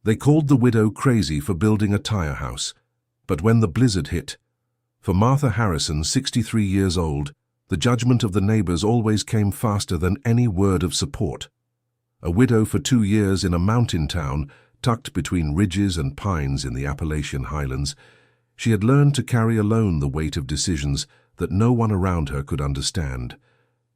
They called the widow crazy for building a tire house. But when the blizzard hit, for Martha Harrison, 63 years old, the judgment of the neighbors always came faster than any word of support. A widow for 2 years in a mountain town, tucked between ridges and pines in the Appalachian Highlands, she had learned to carry alone the weight of decisions that no one around her could understand.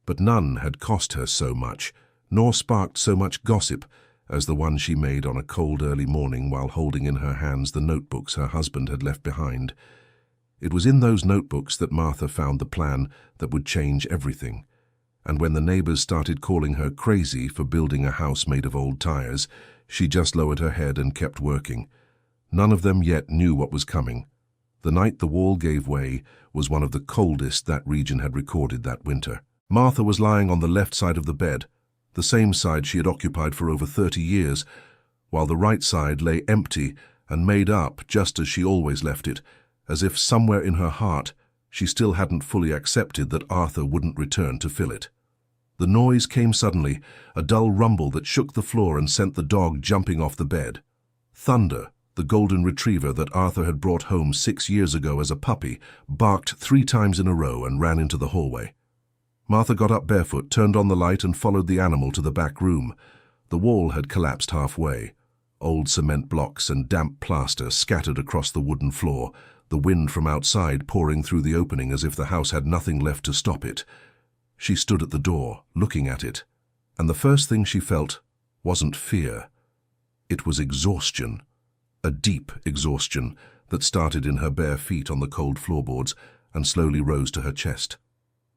But none had cost her so much, nor sparked so much gossip, as the one she made on a cold early morning while holding in her hands the notebooks her husband had left behind. It was in those notebooks that Martha found the plan that would change everything. And when the neighbors started calling her crazy for building a house made of old tires, she just lowered her head and kept working. None of them yet knew what was coming. The night the wall gave way was one of the coldest that region had recorded that winter. Martha was lying on the left side of the bed, the same side she had occupied for over 30 years, while the right side lay empty and made up just as she always left it, as if somewhere in her heart she still hadn't fully accepted that Arthur wouldn't return to fill it. The noise came suddenly, a dull rumble that shook the floor and sent the dog jumping off the bed. Thunder, the golden retriever that Arthur had brought home 6 years ago as a puppy, barked 3 times in a row and ran into the hallway. Martha got up barefoot, turned on the light and followed the animal to the back room. The wall had collapsed halfway. Old cement blocks and damp plaster scattered across the wooden floor, the wind from outside pouring through the opening as if the house had nothing left to stop it. She stood at the door, looking at it, and the first thing she felt wasn't fear. It was exhaustion, a deep exhaustion that started in her bare feet on the cold floorboards and slowly rose to her chest.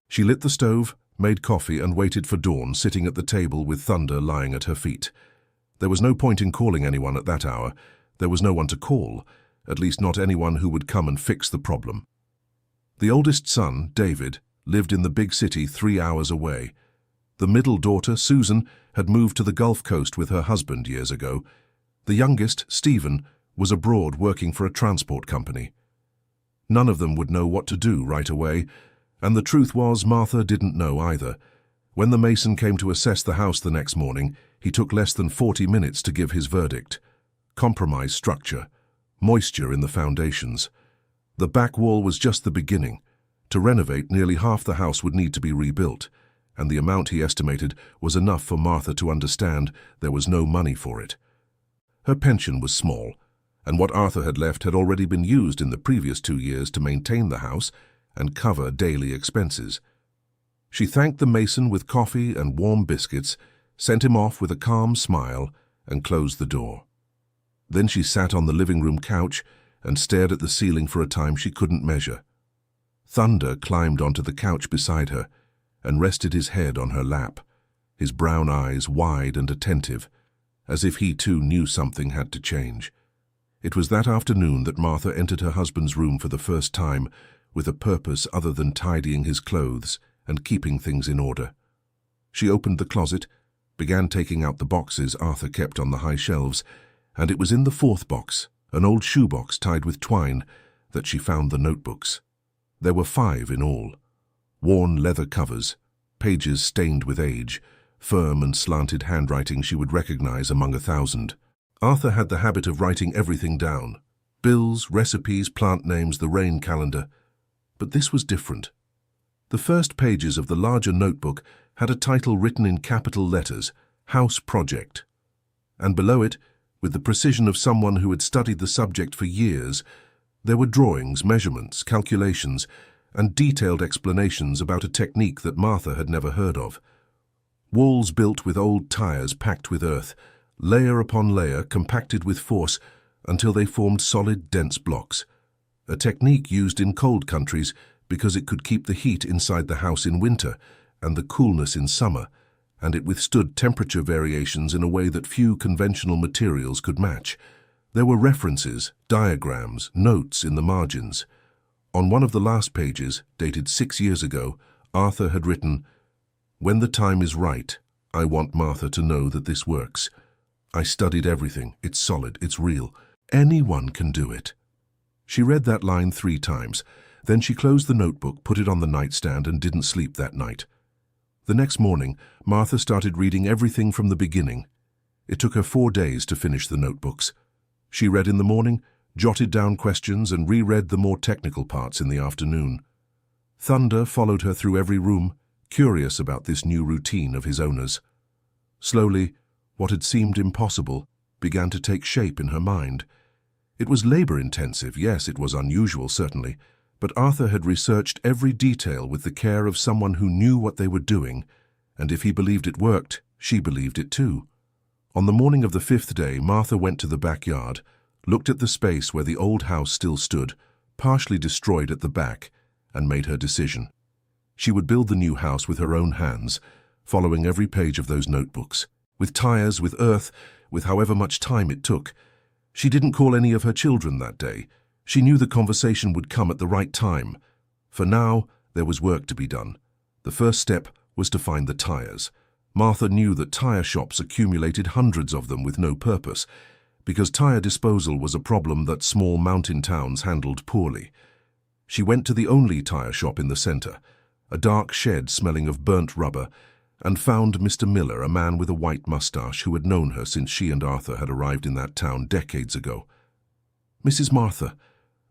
She lit the stove, made coffee and waited for dawn, sitting at the table with Thunder lying at her feet. There was no point in calling anyone at that hour. There was no one to call, at least not anyone who would come and fix the problem. The oldest son, David, lived in the big city 3 hours away. The middle daughter, Susan, had moved to the Gulf Coast with her husband years ago. The youngest, Stephen, was abroad working for a transport company. None of them would know what to do right away, and the truth was Martha didn't know either. When the mason came to assess the house the next morning, he took less than 40 minutes to give his verdict. Compromise structure, moisture in the foundations. The back wall was just the beginning. To renovate, nearly half the house would need to be rebuilt, and the amount he estimated was enough for Martha to understand there was no money for it. Her pension was small, and what Arthur had left had already been used in the previous 2 years to maintain the house and cover daily expenses. She thanked the mason with coffee and warm biscuits, sent him off with a calm smile, and closed the door. Then she sat on the living room couch and stared at the ceiling for a time she couldn't measure. Thunder climbed onto the couch beside her and rested his head on her lap, his brown eyes wide and attentive, as if he too knew something had to change. It was that afternoon that Martha entered her husband's room for the first time, with a purpose other than tidying his clothes and keeping things in order. She opened the closet, began taking out the boxes Arthur kept on the high shelves, and it was in the 4th box, an old shoebox tied with twine, that she found the notebooks. There were 5 in all. Worn leather covers, pages stained with age, firm and slanted handwriting she would recognize among 1,000. Arthur had the habit of writing everything down: bills, recipes, plant names, the rain calendar. But this was different. The first pages of the larger notebook had a title written in capital letters, House Project. And below it, with the precision of someone who had studied the subject for years, there were drawings, measurements, calculations, and detailed explanations about a technique that Martha had never heard of. Walls built with old tires packed with earth, layer upon layer compacted with force until they formed solid, dense blocks. A technique used in cold countries because it could keep the heat inside the house in winter and the coolness in summer, and it withstood temperature variations in a way that few conventional materials could match. There were references, diagrams, notes in the margins. On one of the last pages, dated 6 years ago, Arthur had written, "When the time is right, I want Martha to know that this works. I studied everything. It's solid. It's real. Anyone can do it." She read that line 3 times. Then she closed the notebook, put it on the nightstand, and didn't sleep that night. The next morning, Martha started reading everything from the beginning. It took her 4 days to finish the notebooks. She read in the morning, jotted down questions, and reread the more technical parts in the afternoon. Thunder followed her through every room, curious about this new routine of his owners. Slowly, what had seemed impossible began to take shape in her mind. It was labor-intensive, yes, it was unusual, certainly, but Arthur had researched every detail with the care of someone who knew what they were doing, and if he believed it worked, she believed it too. On the morning of the 5th day, Martha went to the backyard, looked at the space where the old house still stood, partially destroyed at the back, and made her decision. She would build the new house with her own hands, following every page of those notebooks, with tires, with earth, with however much time it took. She didn't call any of her children that day. She knew the conversation would come at the right time. For now, there was work to be done. The first step was to find the tires. Martha knew that tire shops accumulated hundreds of them with no purpose, because tire disposal was a problem that small mountain towns handled poorly. She went to the only tire shop in the center, a dark shed smelling of burnt rubber, and found Mr. Miller, a man with a white mustache who had known her since she and Arthur had arrived in that town decades ago. "Mrs. Martha,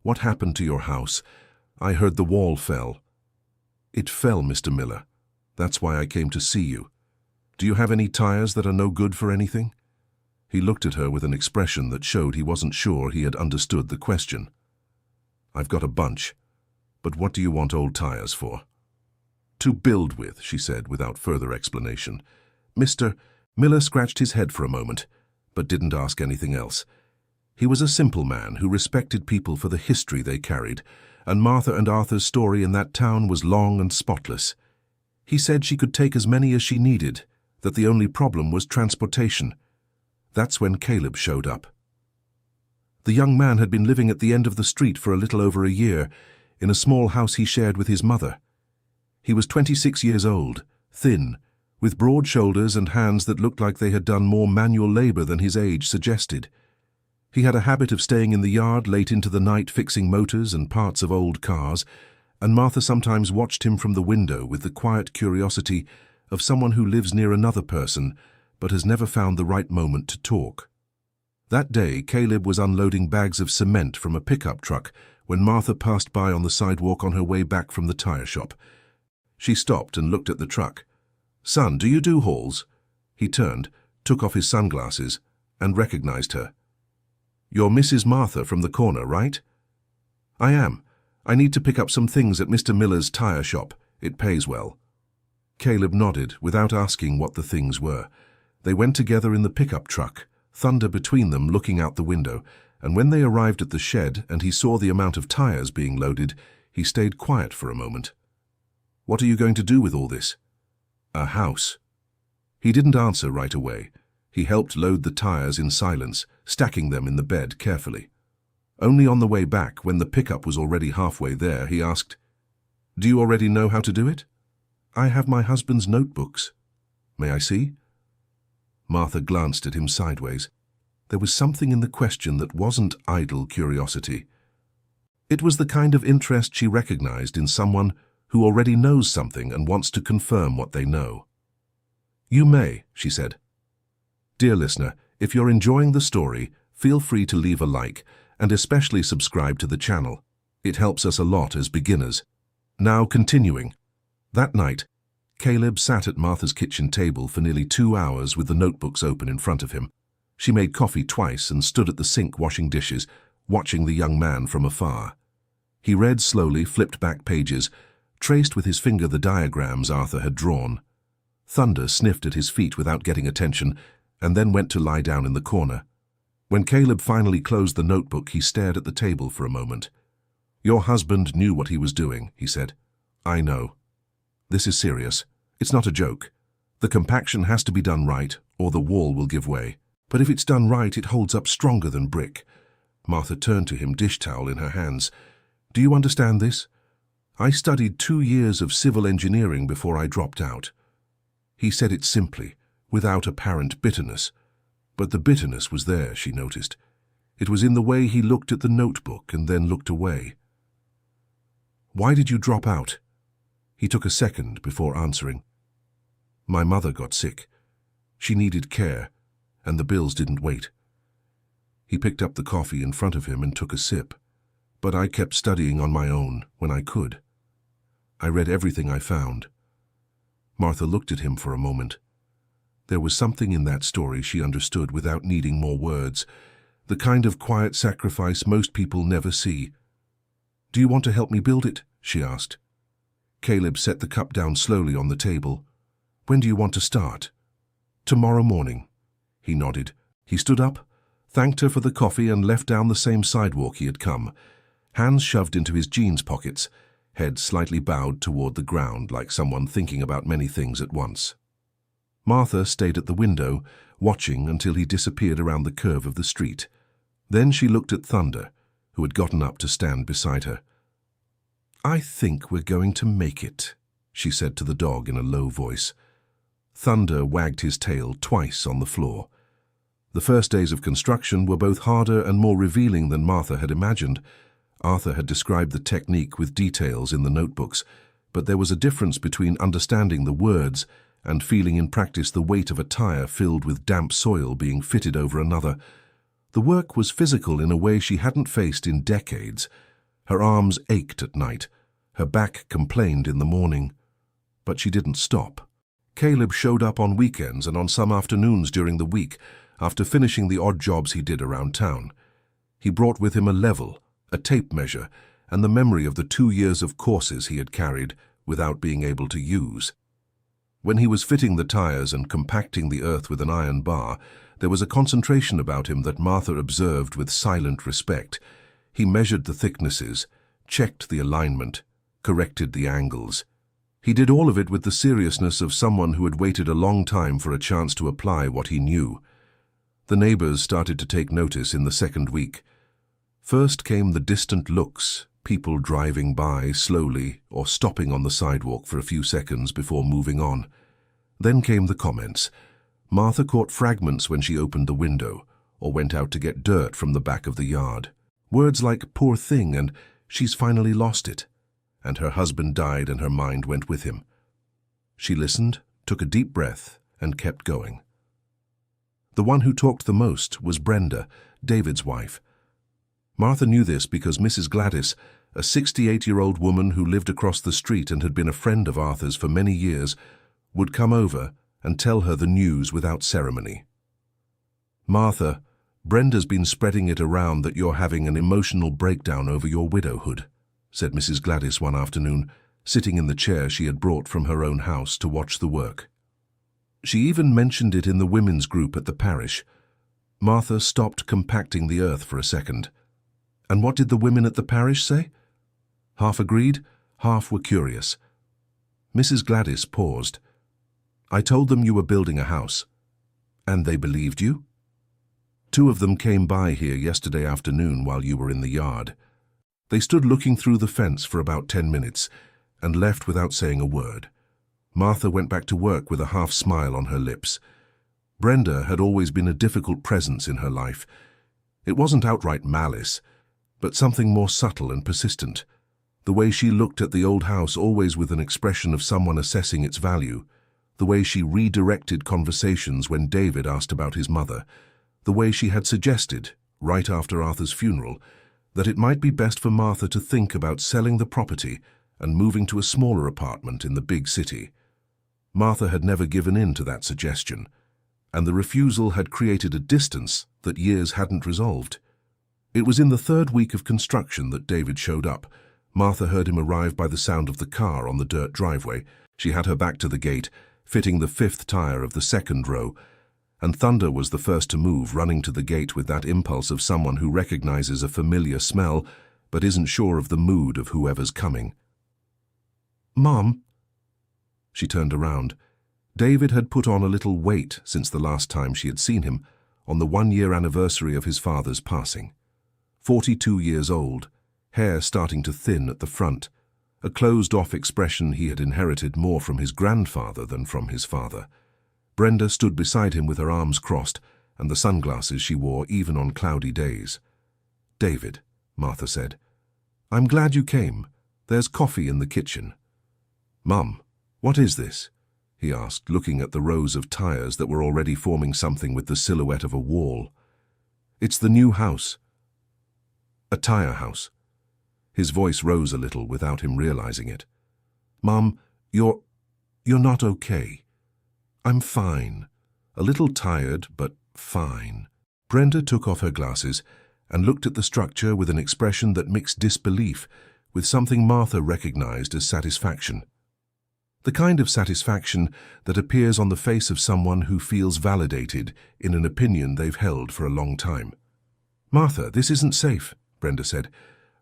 what happened to your house? I heard the wall fell." "It fell, Mr. Miller. That's why I came to see you. Do you have any tires that are no good for anything?" He looked at her with an expression that showed he wasn't sure he had understood the question. "I've got a bunch. But what do you want old tires for?" "To build with," she said without further explanation. Mr. Miller scratched his head for a moment, but didn't ask anything else. He was a simple man who respected people for the history they carried, and Martha and Arthur's story in that town was long and spotless. He said she could take as many as she needed, that the only problem was transportation. That's when Caleb showed up. The young man had been living at the end of the street for a little over a year, in a small house he shared with his mother. He was 26 years old, thin, with broad shoulders and hands that looked like they had done more manual labor than his age suggested. He had a habit of staying in the yard late into the night fixing motors and parts of old cars, and Martha sometimes watched him from the window with the quiet curiosity of someone who lives near another person but has never found the right moment to talk. That day, Caleb was unloading bags of cement from a pickup truck when Martha passed by on the sidewalk on her way back from the tire shop. She stopped and looked at the truck. "Son, do you do hauls?" He turned, took off his sunglasses, and recognized her. "You're Mrs. Martha from the corner, right?" "I am. I need to pick up some things at Mr. Miller's tire shop. It pays well." Caleb nodded, without asking what the things were. They went together in the pickup truck, Thunder between them looking out the window, and when they arrived at the shed and he saw the amount of tires being loaded, he stayed quiet for a moment. "What are you going to do with all this?" "A house." He didn't answer right away. He helped load the tires in silence, stacking them in the bed carefully. Only on the way back, when the pickup was already halfway there, he asked, "Do you already know how to do it?" "I have my husband's notebooks." "May I see?" Martha glanced at him sideways. There was something in the question that wasn't idle curiosity. It was the kind of interest she recognized in someone who already knows something and wants to confirm what they know. "You may," she said. Dear listener, if you're enjoying the story, feel free to leave a like, and especially subscribe to the channel. It helps us a lot as beginners. Now continuing. That night, Caleb sat at Martha's kitchen table for nearly 2 hours with the notebooks open in front of him. She made coffee twice and stood at the sink washing dishes, watching the young man from afar. He read slowly, flipped back pages, traced with his finger the diagrams Arthur had drawn. Thunder sniffed at his feet without getting attention, and then went to lie down in the corner. When Caleb finally closed the notebook, he stared at the table for a moment. "Your husband knew what he was doing," he said. "I know. This is serious. It's not a joke. The compaction has to be done right, or the wall will give way. But if it's done right, it holds up stronger than brick." Martha turned to him, dish towel in her hands. "Do you understand this? I studied 2 years of civil engineering before I dropped out." He said it simply, without apparent bitterness. But the bitterness was there, she noticed. It was in the way he looked at the notebook and then looked away. "Why did you drop out?" He took a second before answering. "My mother got sick. She needed care, and the bills didn't wait. He picked up the coffee in front of him and took a sip, but I kept studying on my own when I could. I read everything I found. Martha looked at him for a moment. There was something in that story she understood without needing more words, the kind of quiet sacrifice most people never see. "Do you want to help me build it?" she asked. Caleb set the cup down slowly on the table. "When do you want to start?" "Tomorrow morning." He nodded. He stood up, thanked her for the coffee, and left down the same sidewalk he had come, hands shoved into his jeans pockets, head slightly bowed toward the ground like someone thinking about many things at once. Martha stayed at the window, watching until he disappeared around the curve of the street. Then she looked at Thunder, who had gotten up to stand beside her. "I think we're going to make it," she said to the dog in a low voice. Thunder wagged his tail twice on the floor. The first days of construction were both harder and more revealing than Martha had imagined. Arthur had described the technique with details in the notebooks, but there was a difference between understanding the words and feeling in practice the weight of a tire filled with damp soil being fitted over another. The work was physical in a way she hadn't faced in decades. Her arms ached at night. Her back complained in the morning. But she didn't stop. Caleb showed up on weekends and on some afternoons during the week, after finishing the odd jobs he did around town. He brought with him a level, a tape measure, and the memory of the 2 years of courses he had carried without being able to use. When he was fitting the tires and compacting the earth with an iron bar, there was a concentration about him that Martha observed with silent respect. He measured the thicknesses, checked the alignment, corrected the angles. He did all of it with the seriousness of someone who had waited a long time for a chance to apply what he knew. The neighbors started to take notice in the second week. First came the distant looks, people driving by slowly or stopping on the sidewalk for a few seconds before moving on. Then came the comments. Martha caught fragments when she opened the window or went out to get dirt from the back of the yard. Words like "poor thing" and "she's finally lost it," and "her husband died and her mind went with him." She listened, took a deep breath, and kept going. The one who talked the most was Brenda, David's wife. Martha knew this because Mrs. Gladys, a 68-year-old woman who lived across the street and had been a friend of Arthur's for many years, would come over and tell her the news without ceremony. "Martha, Brenda's been spreading it around that you're having an emotional breakdown over your widowhood," said Mrs. Gladys one afternoon, sitting in the chair she had brought from her own house to watch the work. She even mentioned it in the women's group at the parish. Martha stopped compacting the earth for a second. And what did the women at the parish say? Half agreed, half were curious. Mrs. Gladys paused. "I told them you were building a house." "And they believed you?" "2 of them came by here yesterday afternoon while you were in the yard. They stood looking through the fence for about 10 minutes and left without saying a word." Martha went back to work with a half smile on her lips. Brenda had always been a difficult presence in her life. It wasn't outright malice, but something more subtle and persistent. The way she looked at the old house always with an expression of someone assessing its value. The way she redirected conversations when David asked about his mother. The way she had suggested, right after Arthur's funeral, that it might be best for Martha to think about selling the property and moving to a smaller apartment in the big city. Martha had never given in to that suggestion, and the refusal had created a distance that years hadn't resolved. It was in the 3rd week of construction that David showed up. Martha heard him arrive by the sound of the car on the dirt driveway. She had her back to the gate, fitting the 5th tire of the 2nd row, and Thunder was the first to move, running to the gate with that impulse of someone who recognizes a familiar smell but isn't sure of the mood of whoever's coming. "Mom." She turned around. David had put on a little weight since the last time she had seen him, on the 1-year anniversary of his father's passing. 42 years old, hair starting to thin at the front, a closed-off expression he had inherited more from his grandfather than from his father. Brenda stood beside him with her arms crossed and the sunglasses she wore even on cloudy days. "David," Martha said, "I'm glad you came. There's coffee in the kitchen." "Mum, what is this?" he asked, looking at the rows of tires that were already forming something with the silhouette of a wall. It's the new house. A tire house. His voice rose a little without him realizing it. Mom, you're not okay. I'm fine. A little tired, but fine. Brenda took off her glasses and looked at the structure with an expression that mixed disbelief with something Martha recognized as satisfaction. The kind of satisfaction that appears on the face of someone who feels validated in an opinion they've held for a long time. Martha, this isn't safe, Brenda said.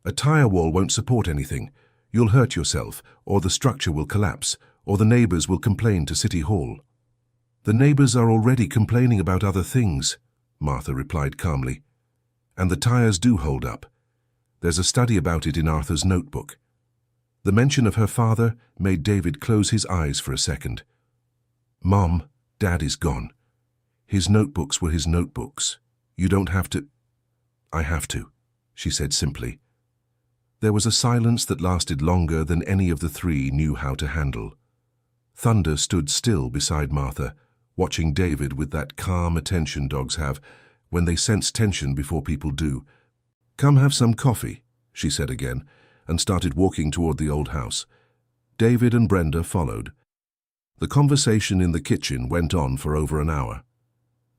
A tire wall won't support anything. You'll hurt yourself, or the structure will collapse, or the neighbors will complain to City Hall. The neighbors are already complaining about other things, Martha replied calmly. And the tires do hold up. There's a study about it in Arthur's notebook. The mention of her father made David close his eyes for a second. Mom, Dad is gone. His notebooks were his notebooks. You don't have to. I have to, she said simply. There was a silence that lasted longer than any of the three knew how to handle. Thunder stood still beside Martha, watching David with that calm attention dogs have when they sense tension before people do. Come have some coffee, she said again, and started walking toward the old house. David and Brenda followed. The conversation in the kitchen went on for over an hour.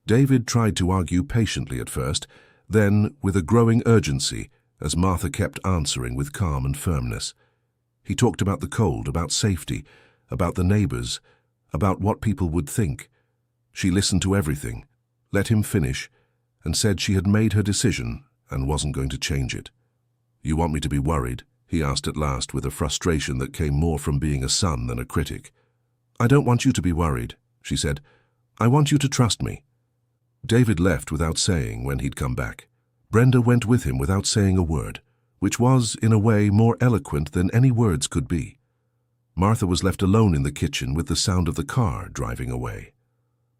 David tried to argue patiently at first, then with a growing urgency, as Martha kept answering with calm and firmness. He talked about the cold, about safety, about the neighbors, about what people would think. She listened to everything, let him finish, and said she had made her decision and wasn't going to change it. You want me to be worried? He asked at last with a frustration that came more from being a son than a critic. I don't want you to be worried, she said. I want you to trust me. David left without saying when he'd come back. Brenda went with him without saying a word, which was, in a way, more eloquent than any words could be. Martha was left alone in the kitchen with the sound of the car driving away.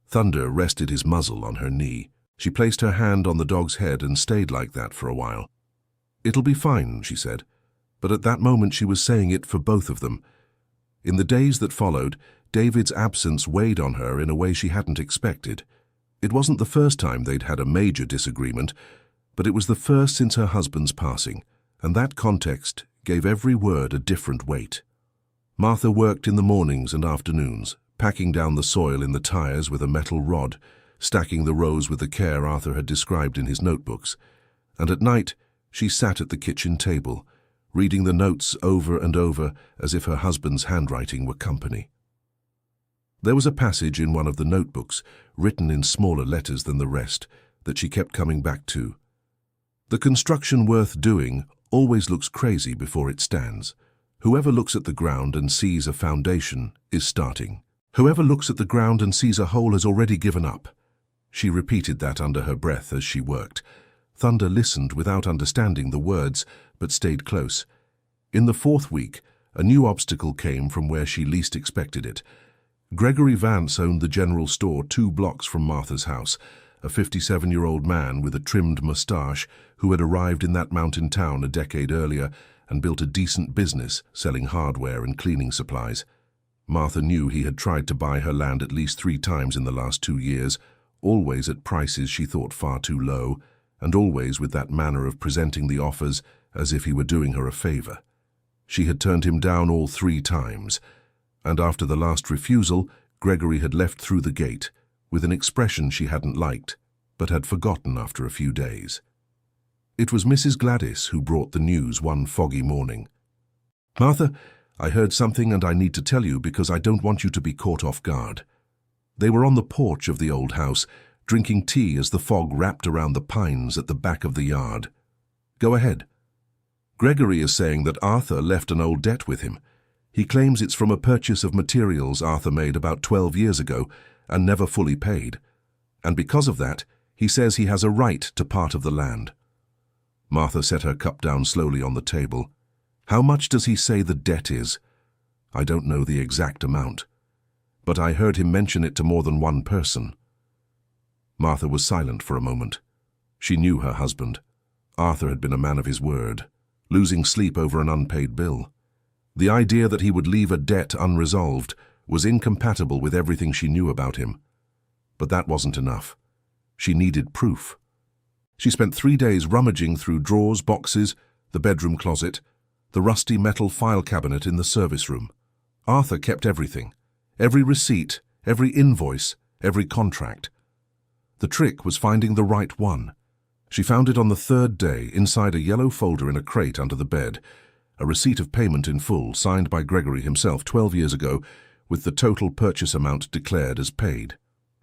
Thunder rested his muzzle on her knee. She placed her hand on the dog's head and stayed like that for a while. It'll be fine, she said, but at that moment she was saying it for both of them. In the days that followed, David's absence weighed on her in a way she hadn't expected. It wasn't the first time they'd had a major disagreement, but it was the first since her husband's passing, and that context gave every word a different weight. Martha worked in the mornings and afternoons, packing down the soil in the tires with a metal rod, stacking the rows with the care Arthur had described in his notebooks, and at night she sat at the kitchen table, reading the notes over and over as if her husband's handwriting were company. There was a passage in one of the notebooks, written in smaller letters than the rest, that she kept coming back to. The construction worth doing always looks crazy before it stands. Whoever looks at the ground and sees a foundation is starting. Whoever looks at the ground and sees a hole has already given up. She repeated that under her breath as she worked. Thunder listened without understanding the words, but stayed close. In the fourth week, a new obstacle came from where she least expected it. Gregory Vance owned the general store 2 blocks from Martha's house, a 57-year-old man with a trimmed mustache who had arrived in that mountain town a decade earlier and built a decent business selling hardware and cleaning supplies. Martha knew he had tried to buy her land at least 3 times in the last 2 years, always at prices she thought far too low, and always with that manner of presenting the offers as if he were doing her a favor. She had turned him down all 3 times, and after the last refusal, Gregory had left through the gate, with an expression she hadn't liked, but had forgotten after a few days. It was Mrs. Gladys who brought the news one foggy morning. Martha, I heard something and I need to tell you because I don't want you to be caught off guard. They were on the porch of the old house, drinking tea as the fog wrapped around the pines at the back of the yard. Go ahead. Gregory is saying that Arthur left an old debt with him. He claims it's from a purchase of materials Arthur made about 12 years ago and never fully paid. And because of that, he says he has a right to part of the land. Martha set her cup down slowly on the table. How much does he say the debt is? I don't know the exact amount, but I heard him mention it to more than one person. Martha was silent for a moment. She knew her husband. Arthur had been a man of his word, losing sleep over an unpaid bill. The idea that he would leave a debt unresolved, was incompatible with everything she knew about him. But that wasn't enough. She needed proof. She spent 3 days rummaging through drawers, boxes, the bedroom closet, the rusty metal file cabinet in the service room. Arthur kept everything, every receipt, every invoice, every contract. The trick was finding the right one. She found it on the 3rd day inside a yellow folder in a crate under the bed, a receipt of payment in full signed by Gregory himself 12 years ago, with the total purchase amount declared as paid.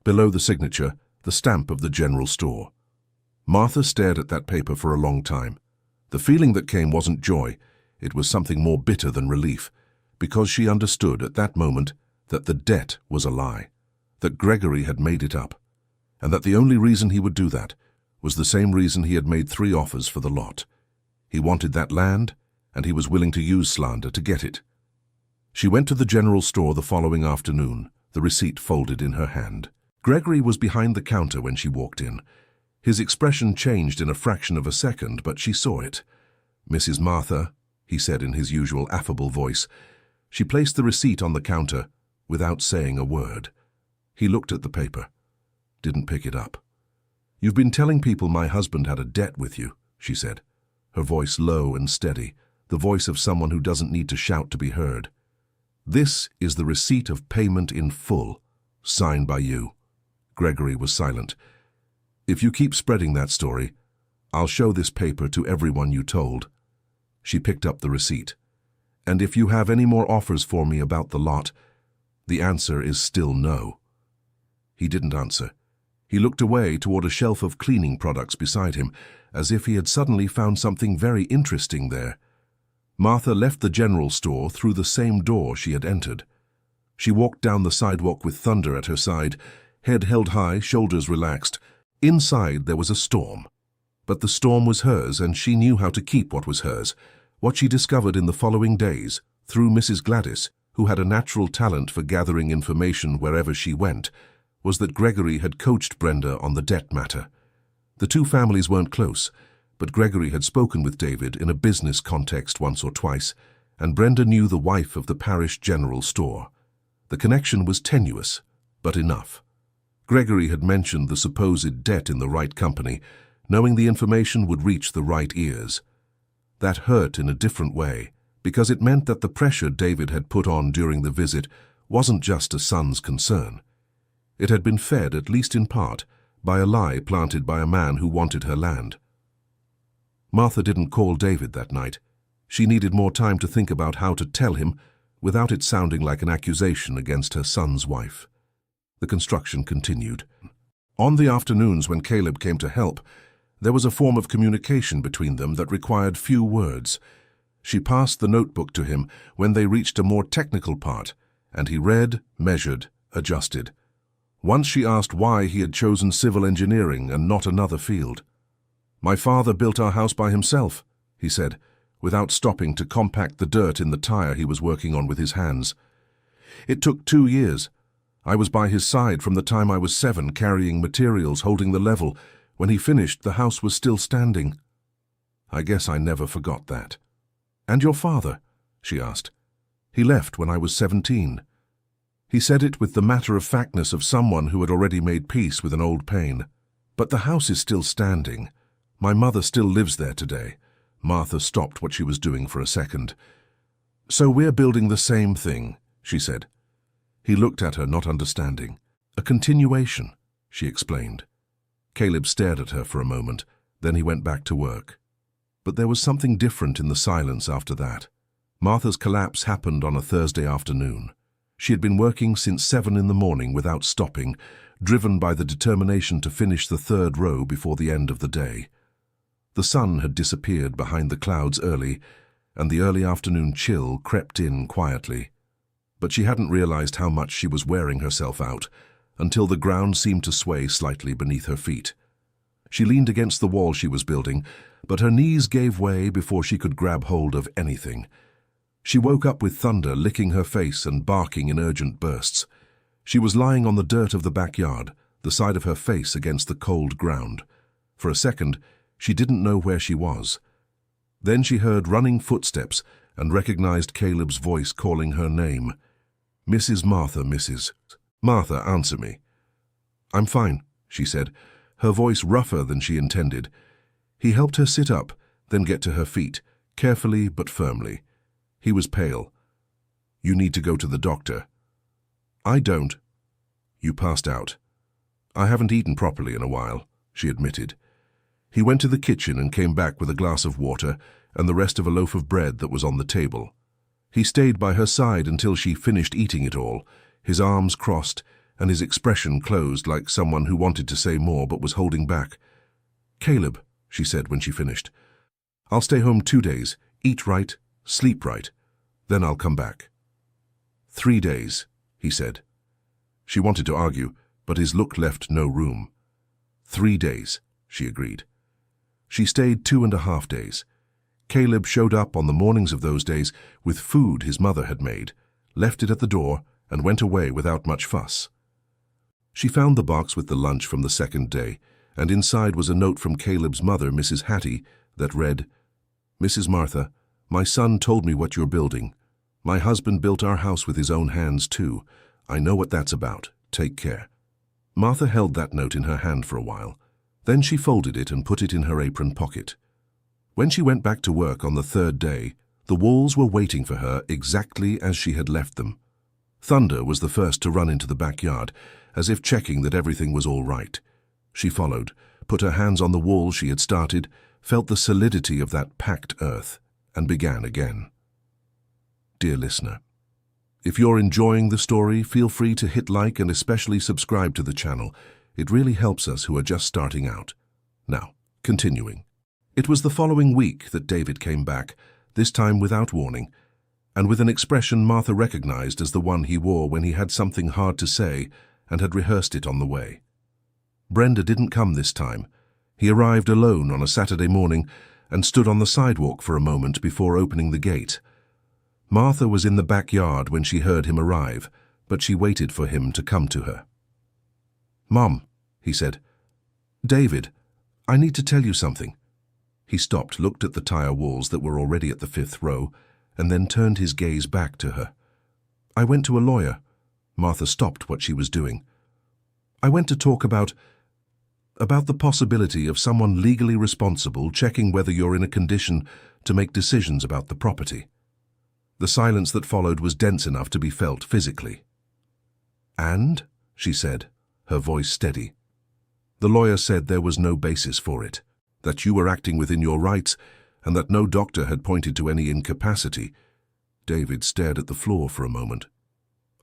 Below the signature, the stamp of the general store. Martha stared at that paper for a long time. The feeling that came wasn't joy, it was something more bitter than relief, because she understood at that moment that the debt was a lie, that Gregory had made it up, and that the only reason he would do that was the same reason he had made 3 offers for the lot. He wanted that land, and he was willing to use slander to get it. She went to the general store the following afternoon, the receipt folded in her hand. Gregory was behind the counter when she walked in. His expression changed in a fraction of a second, but she saw it. "Mrs. Martha," he said in his usual affable voice. She placed the receipt on the counter without saying a word. He looked at the paper, didn't pick it up. "You've been telling people my husband had a debt with you," she said, her voice low and steady, the voice of someone who doesn't need to shout to be heard. "This is the receipt of payment in full, signed by you." Gregory was silent. "If you keep spreading that story, I'll show this paper to everyone you told." She picked up the receipt. "And if you have any more offers for me about the lot, the answer is still no." He didn't answer. He looked away toward a shelf of cleaning products beside him, as if he had suddenly found something very interesting there. Martha left the general store through the same door she had entered. She walked down the sidewalk with Thunder at her side, head held high, shoulders relaxed. Inside there was a storm. But the storm was hers, and she knew how to keep what was hers. What she discovered in the following days, through Mrs. Gladys, who had a natural talent for gathering information wherever she went, was that Gregory had coached Brenda on the debt matter. The two families weren't close, but Gregory had spoken with David in a business context once or twice, and Brenda knew the wife of the parish general store. The connection was tenuous, but enough. Gregory had mentioned the supposed debt in the right company, knowing the information would reach the right ears. That hurt in a different way, because it meant that the pressure David had put on during the visit wasn't just a son's concern. It had been fed, at least in part, by a lie planted by a man who wanted her land. Martha didn't call David that night. She needed more time to think about how to tell him without it sounding like an accusation against her son's wife. The construction continued. On the afternoons when Caleb came to help, there was a form of communication between them that required few words. She passed the notebook to him when they reached a more technical part, and he read, measured, adjusted. Once she asked why he had chosen civil engineering and not another field. "My father built our house by himself," he said, without stopping to compact the dirt in the tire he was working on with his hands. "It took 2 years. I was by his side from the time I was 7, carrying materials, holding the level. When he finished, the house was still standing." "I guess I never forgot that." "And your father?" she asked. "He left when I was 17. He said it with the matter-of-factness of someone who had already made peace with an old pain. "But the house is still standing. My mother still lives there today." Martha stopped what she was doing for a second. "So we're building the same thing," she said. He looked at her, not understanding. "A continuation," she explained. Caleb stared at her for a moment, then he went back to work. But there was something different in the silence after that. Martha's collapse happened on a Thursday afternoon. She had been working since 7 in the morning without stopping, driven by the determination to finish the 3rd row before the end of the day. The sun had disappeared behind the clouds early, and the early afternoon chill crept in quietly. But she hadn't realized how much she was wearing herself out, until the ground seemed to sway slightly beneath her feet. She leaned against the wall she was building, but her knees gave way before she could grab hold of anything. She woke up with Thunder licking her face and barking in urgent bursts. She was lying on the dirt of the backyard, the side of her face against the cold ground. For a second, she didn't know where she was. Then she heard running footsteps and recognized Caleb's voice calling her name. Mrs. Martha, Mrs. Martha, answer me. I'm fine, she said, her voice rougher than she intended. He helped her sit up, then get to her feet, carefully but firmly. He was pale. You need to go to the doctor. I don't. You passed out. I haven't eaten properly in a while, she admitted. He went to the kitchen and came back with a glass of water and the rest of a loaf of bread that was on the table. He stayed by her side until she finished eating it all, his arms crossed and his expression closed like someone who wanted to say more but was holding back. Caleb, she said when she finished, I'll stay home 2 days, eat right, sleep right. Then I'll come back. 3 days, he said. She wanted to argue, but his look left no room. 3 days, she agreed. She stayed 2.5 days. Caleb showed up on the mornings of those days with food his mother had made, left it at the door, and went away without much fuss. She found the box with the lunch from the second day, and inside was a note from Caleb's mother, Mrs. Hattie, that read, Mrs. Martha, my son told me what you're building. My husband built our house with his own hands, too. I know what that's about. Take care. Martha held that note in her hand for a while. Then she folded it and put it in her apron pocket. When she went back to work on the third day, the walls were waiting for her exactly as she had left them. Thunder was the first to run into the backyard, as if checking that everything was all right. She followed, put her hands on the wall she had started, felt the solidity of that packed earth, and began again. Dear listener, if you're enjoying the story, feel free to hit like and especially subscribe to the channel. It really helps us who are just starting out. Now, continuing. It was the following week that David came back, this time without warning, and with an expression Martha recognized as the one he wore when he had something hard to say and had rehearsed it on the way. Brenda didn't come this time. He arrived alone on a Saturday morning and stood on the sidewalk for a moment before opening the gate. Martha was in the backyard when she heard him arrive, but she waited for him to come to her. Mom, he said. David, I need to tell you something. He stopped, looked at the tire walls that were already at the 5th row, and then turned his gaze back to her. I went to a lawyer. Martha stopped what she was doing. I went to talk about the possibility of someone legally responsible checking whether you're in a condition to make decisions about the property. The silence that followed was dense enough to be felt physically. And, she said, her voice steady, the lawyer said there was no basis for it, that you were acting within your rights, and that no doctor had pointed to any incapacity. David stared at the floor for a moment.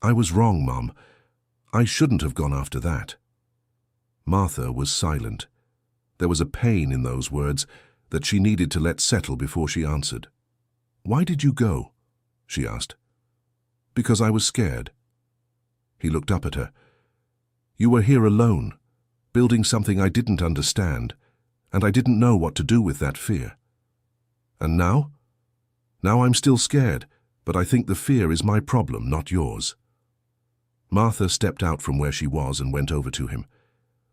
I was wrong, Mom. I shouldn't have gone after that. Martha was silent. There was a pain in those words that she needed to let settle before she answered. Why did you go? She asked. Because I was scared. He looked up at her. You were here alone, building something I didn't understand, and I didn't know what to do with that fear. And now? Now I'm still scared, but I think the fear is my problem, not yours. Martha stepped out from where she was and went over to him.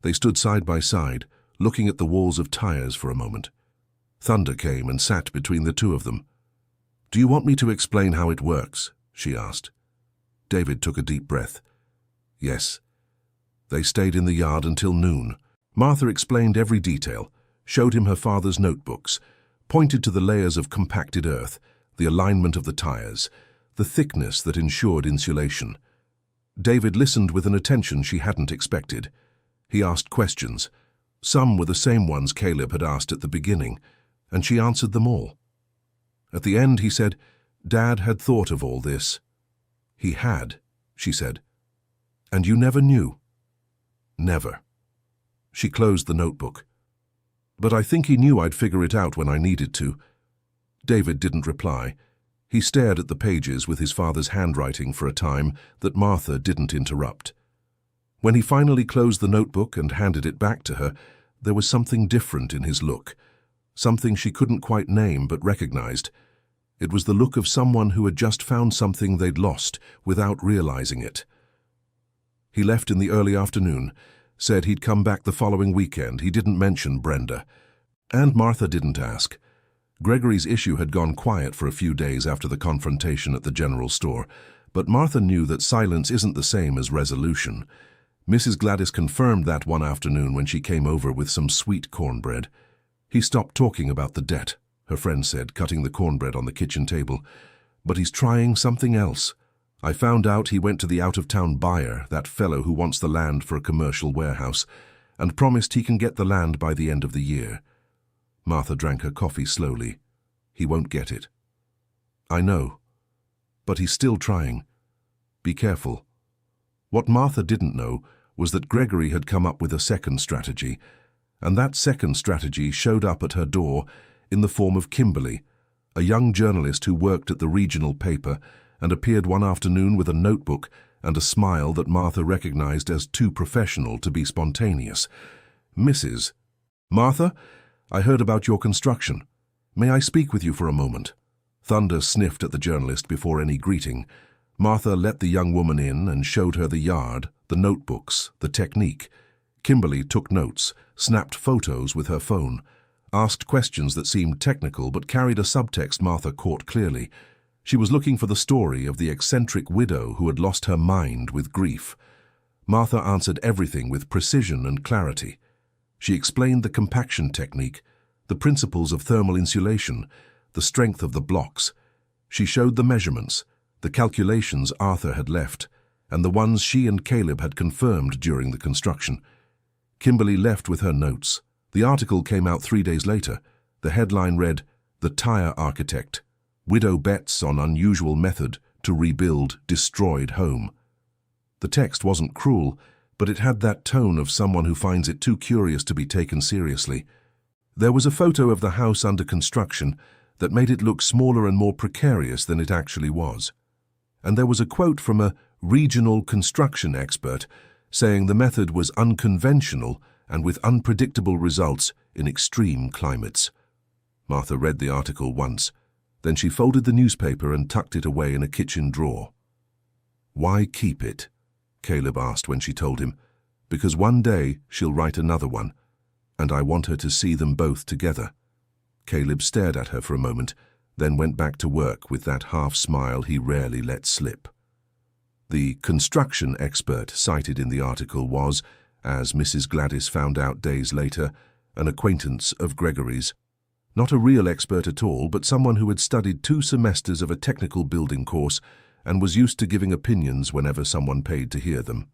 They stood side by side, looking at the walls of tires for a moment. Thunder came and sat between the two of them. Do you want me to explain how it works? She asked. David took a deep breath. Yes. They stayed in the yard until noon. Martha explained every detail, showed him her father's notebooks, pointed to the layers of compacted earth, the alignment of the tires, the thickness that ensured insulation. David listened with an attention she hadn't expected. He asked questions. Some were the same ones Caleb had asked at the beginning, and she answered them all. At the end, he said, Dad had thought of all this. He had, she said. And you never knew? Never. She closed the notebook. But I think he knew I'd figure it out when I needed to. David didn't reply. He stared at the pages with his father's handwriting for a time that Martha didn't interrupt. When he finally closed the notebook and handed it back to her, there was something different in his look, something she couldn't quite name but recognized. It was the look of someone who had just found something they'd lost without realizing it. He left in the early afternoon, said he'd come back the following weekend. He didn't mention Brenda. And Martha didn't ask. Gregory's issue had gone quiet for a few days after the confrontation at the general store, But Martha knew that silence isn't the same as resolution. Mrs. Gladys confirmed that one afternoon when she came over with some sweet cornbread. "He stopped talking about the debt," her friend said, cutting the cornbread on the kitchen table. "But he's trying something else. I found out he went to the out-of-town buyer, that fellow who wants the land for a commercial warehouse, and promised he can get the land by the end of the year." Martha drank her coffee slowly. "He won't get it." "I know. But he's still trying. Be careful." What Martha didn't know was that Gregory had come up with a second strategy, and that second strategy showed up at her door in the form of Kimberly, a young journalist who worked at the regional paper and appeared one afternoon with a notebook and a smile that Martha recognized as too professional to be spontaneous. "Mrs. Martha, I heard about your construction. May I speak with you for a moment?" Thunder sniffed at the journalist before any greeting. Martha let the young woman in and showed her the yard, the notebooks, the technique. Kimberly took notes, snapped photos with her phone, asked questions that seemed technical but carried a subtext Martha caught clearly. She was looking for the story of the eccentric widow who had lost her mind with grief. Martha answered everything with precision and clarity. She explained the compaction technique, the principles of thermal insulation, the strength of the blocks. She showed the measurements, the calculations Arthur had left, and the ones she and Caleb had confirmed during the construction. Kimberly left with her notes. The article came out 3 days later. The headline read, "The Tire Architect. Widow bets on unusual method to rebuild destroyed home." The text wasn't cruel, but it had that tone of someone who finds it too curious to be taken seriously. There was a photo of the house under construction that made it look smaller and more precarious than it actually was. And there was a quote from a regional construction expert saying the method was unconventional and with unpredictable results in extreme climates. Martha read the article once. Then she folded the newspaper and tucked it away in a kitchen drawer. "Why keep it?" Caleb asked when she told him. "Because one day she'll write another one, and I want her to see them both together." Caleb stared at her for a moment, then went back to work with that half-smile he rarely let slip. The construction expert cited in the article was, as Mrs. Gladys found out days later, an acquaintance of Gregory's. Not a real expert at all, but someone who had studied 2 semesters of a technical building course and was used to giving opinions whenever someone paid to hear them.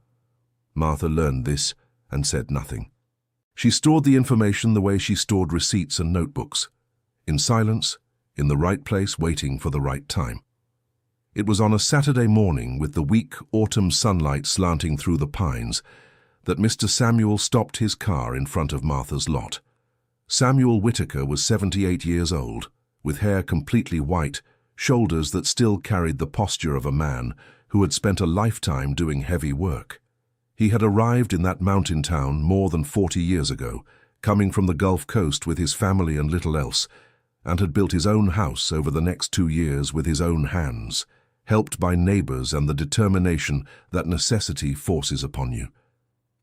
Martha learned this and said nothing. She stored the information the way she stored receipts and notebooks, in silence, in the right place, waiting for the right time. It was on a Saturday morning, with the weak autumn sunlight slanting through the pines, that Mr. Samuel stopped his car in front of Martha's lot. Samuel Whitaker was 78 years old, with hair completely white, shoulders that still carried the posture of a man who had spent a lifetime doing heavy work. He had arrived in that mountain town more than 40 years ago, coming from the Gulf Coast with his family and little else, and had built his own house over the next 2 years with his own hands, helped by neighbors and the determination that necessity forces upon you.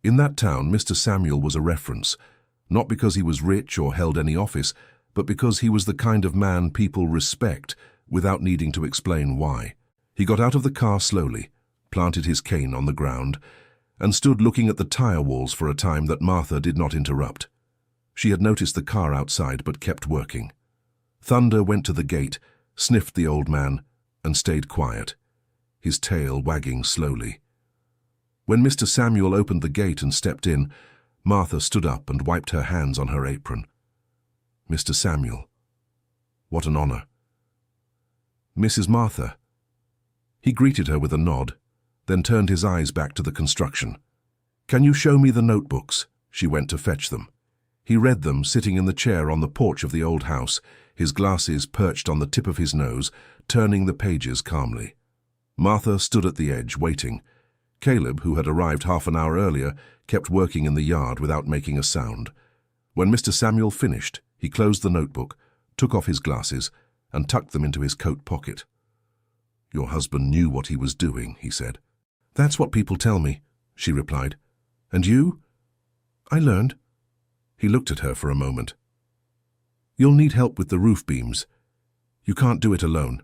In that town, Mr. Samuel was a reference, not because he was rich or held any office, but because he was the kind of man people respect without needing to explain why. He got out of the car slowly, planted his cane on the ground, and stood looking at the tire walls for a time that Martha did not interrupt. She had noticed the car outside but kept working. Thunder went to the gate, sniffed the old man, and stayed quiet, his tail wagging slowly. When Mr. Samuel opened the gate and stepped in, Martha stood up and wiped her hands on her apron. "Mr. Samuel, what an honor." "Mrs. Martha." He greeted her with a nod, then turned his eyes back to the construction. "Can you show me the notebooks?" She went to fetch them. He read them sitting in the chair on the porch of the old house, his glasses perched on the tip of his nose, turning the pages calmly. Martha stood at the edge, waiting. Caleb, who had arrived half an hour earlier, kept working in the yard without making a sound. When Mr. Samuel finished, he closed the notebook, took off his glasses, and tucked them into his coat pocket. "Your husband knew what he was doing," he said. "That's what people tell me," she replied. "And you?" "I learned." He looked at her for a moment. "You'll need help with the roof beams. You can't do it alone."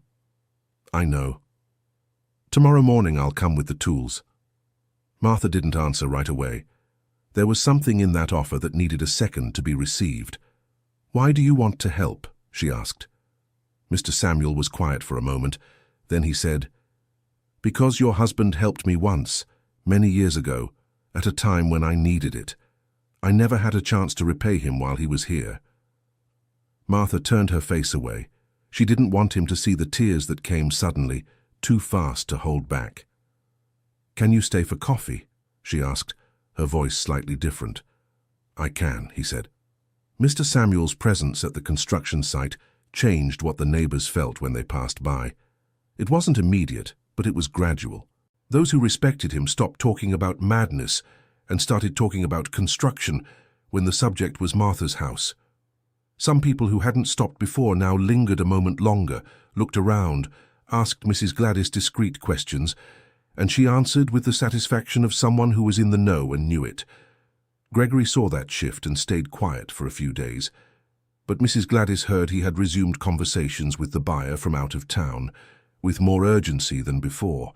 "I know." Tomorrow morning I'll come with the tools." Martha didn't answer right away. There was something in that offer that needed a second to be received. "Why do you want to help?" she asked. Mr. Samuel was quiet for a moment. Then he said, "Because your husband helped me once, many years ago, at a time when I needed it. I never had a chance to repay him while he was here." Martha turned her face away. She didn't want him to see the tears that came suddenly, too fast to hold back. "Can you stay for coffee?" she asked, her voice slightly different. "I can," he said. Mr. Samuel's presence at the construction site changed what the neighbors felt when they passed by. It wasn't immediate, but it was gradual. Those who respected him stopped talking about madness and started talking about construction when the subject was Martha's house. Some people who hadn't stopped before now lingered a moment longer, looked around, asked Mrs. Gladys discreet questions, and she answered with the satisfaction of someone who was in the know and knew it. Gregory saw that shift and stayed quiet for a few days, but Mrs. Gladys heard he had resumed conversations with the buyer from out of town, with more urgency than before.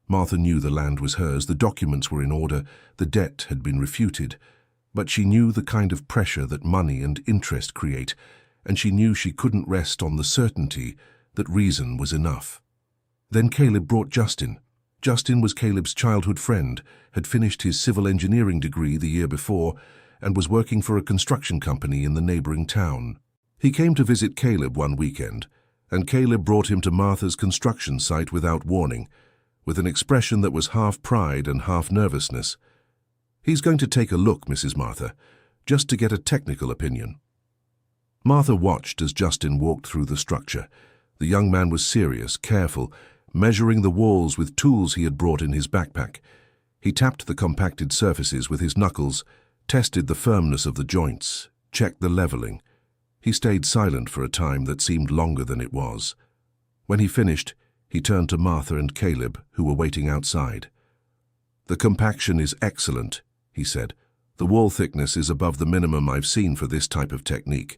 Martha knew the land was hers, the documents were in order, the debt had been refuted, but she knew the kind of pressure that money and interest create, and she knew she couldn't rest on the certainty that reason was enough. Then Caleb brought Justin. Justin was Caleb's childhood friend, had finished his civil engineering degree the year before, and was working for a construction company in the neighboring town. He came to visit Caleb one weekend, and Caleb brought him to Martha's construction site without warning, with an expression that was half pride and half nervousness. "He's going to take a look, Mrs. Martha, just to get a technical opinion." Martha watched as Justin walked through the structure. The young man was serious, careful, measuring the walls with tools he had brought in his backpack. He tapped the compacted surfaces with his knuckles, tested the firmness of the joints, checked the leveling. He stayed silent for a time that seemed longer than it was. When he finished, he turned to Martha and Caleb, who were waiting outside. "The compaction is excellent," he said. "The wall thickness is above the minimum I've seen for this type of technique.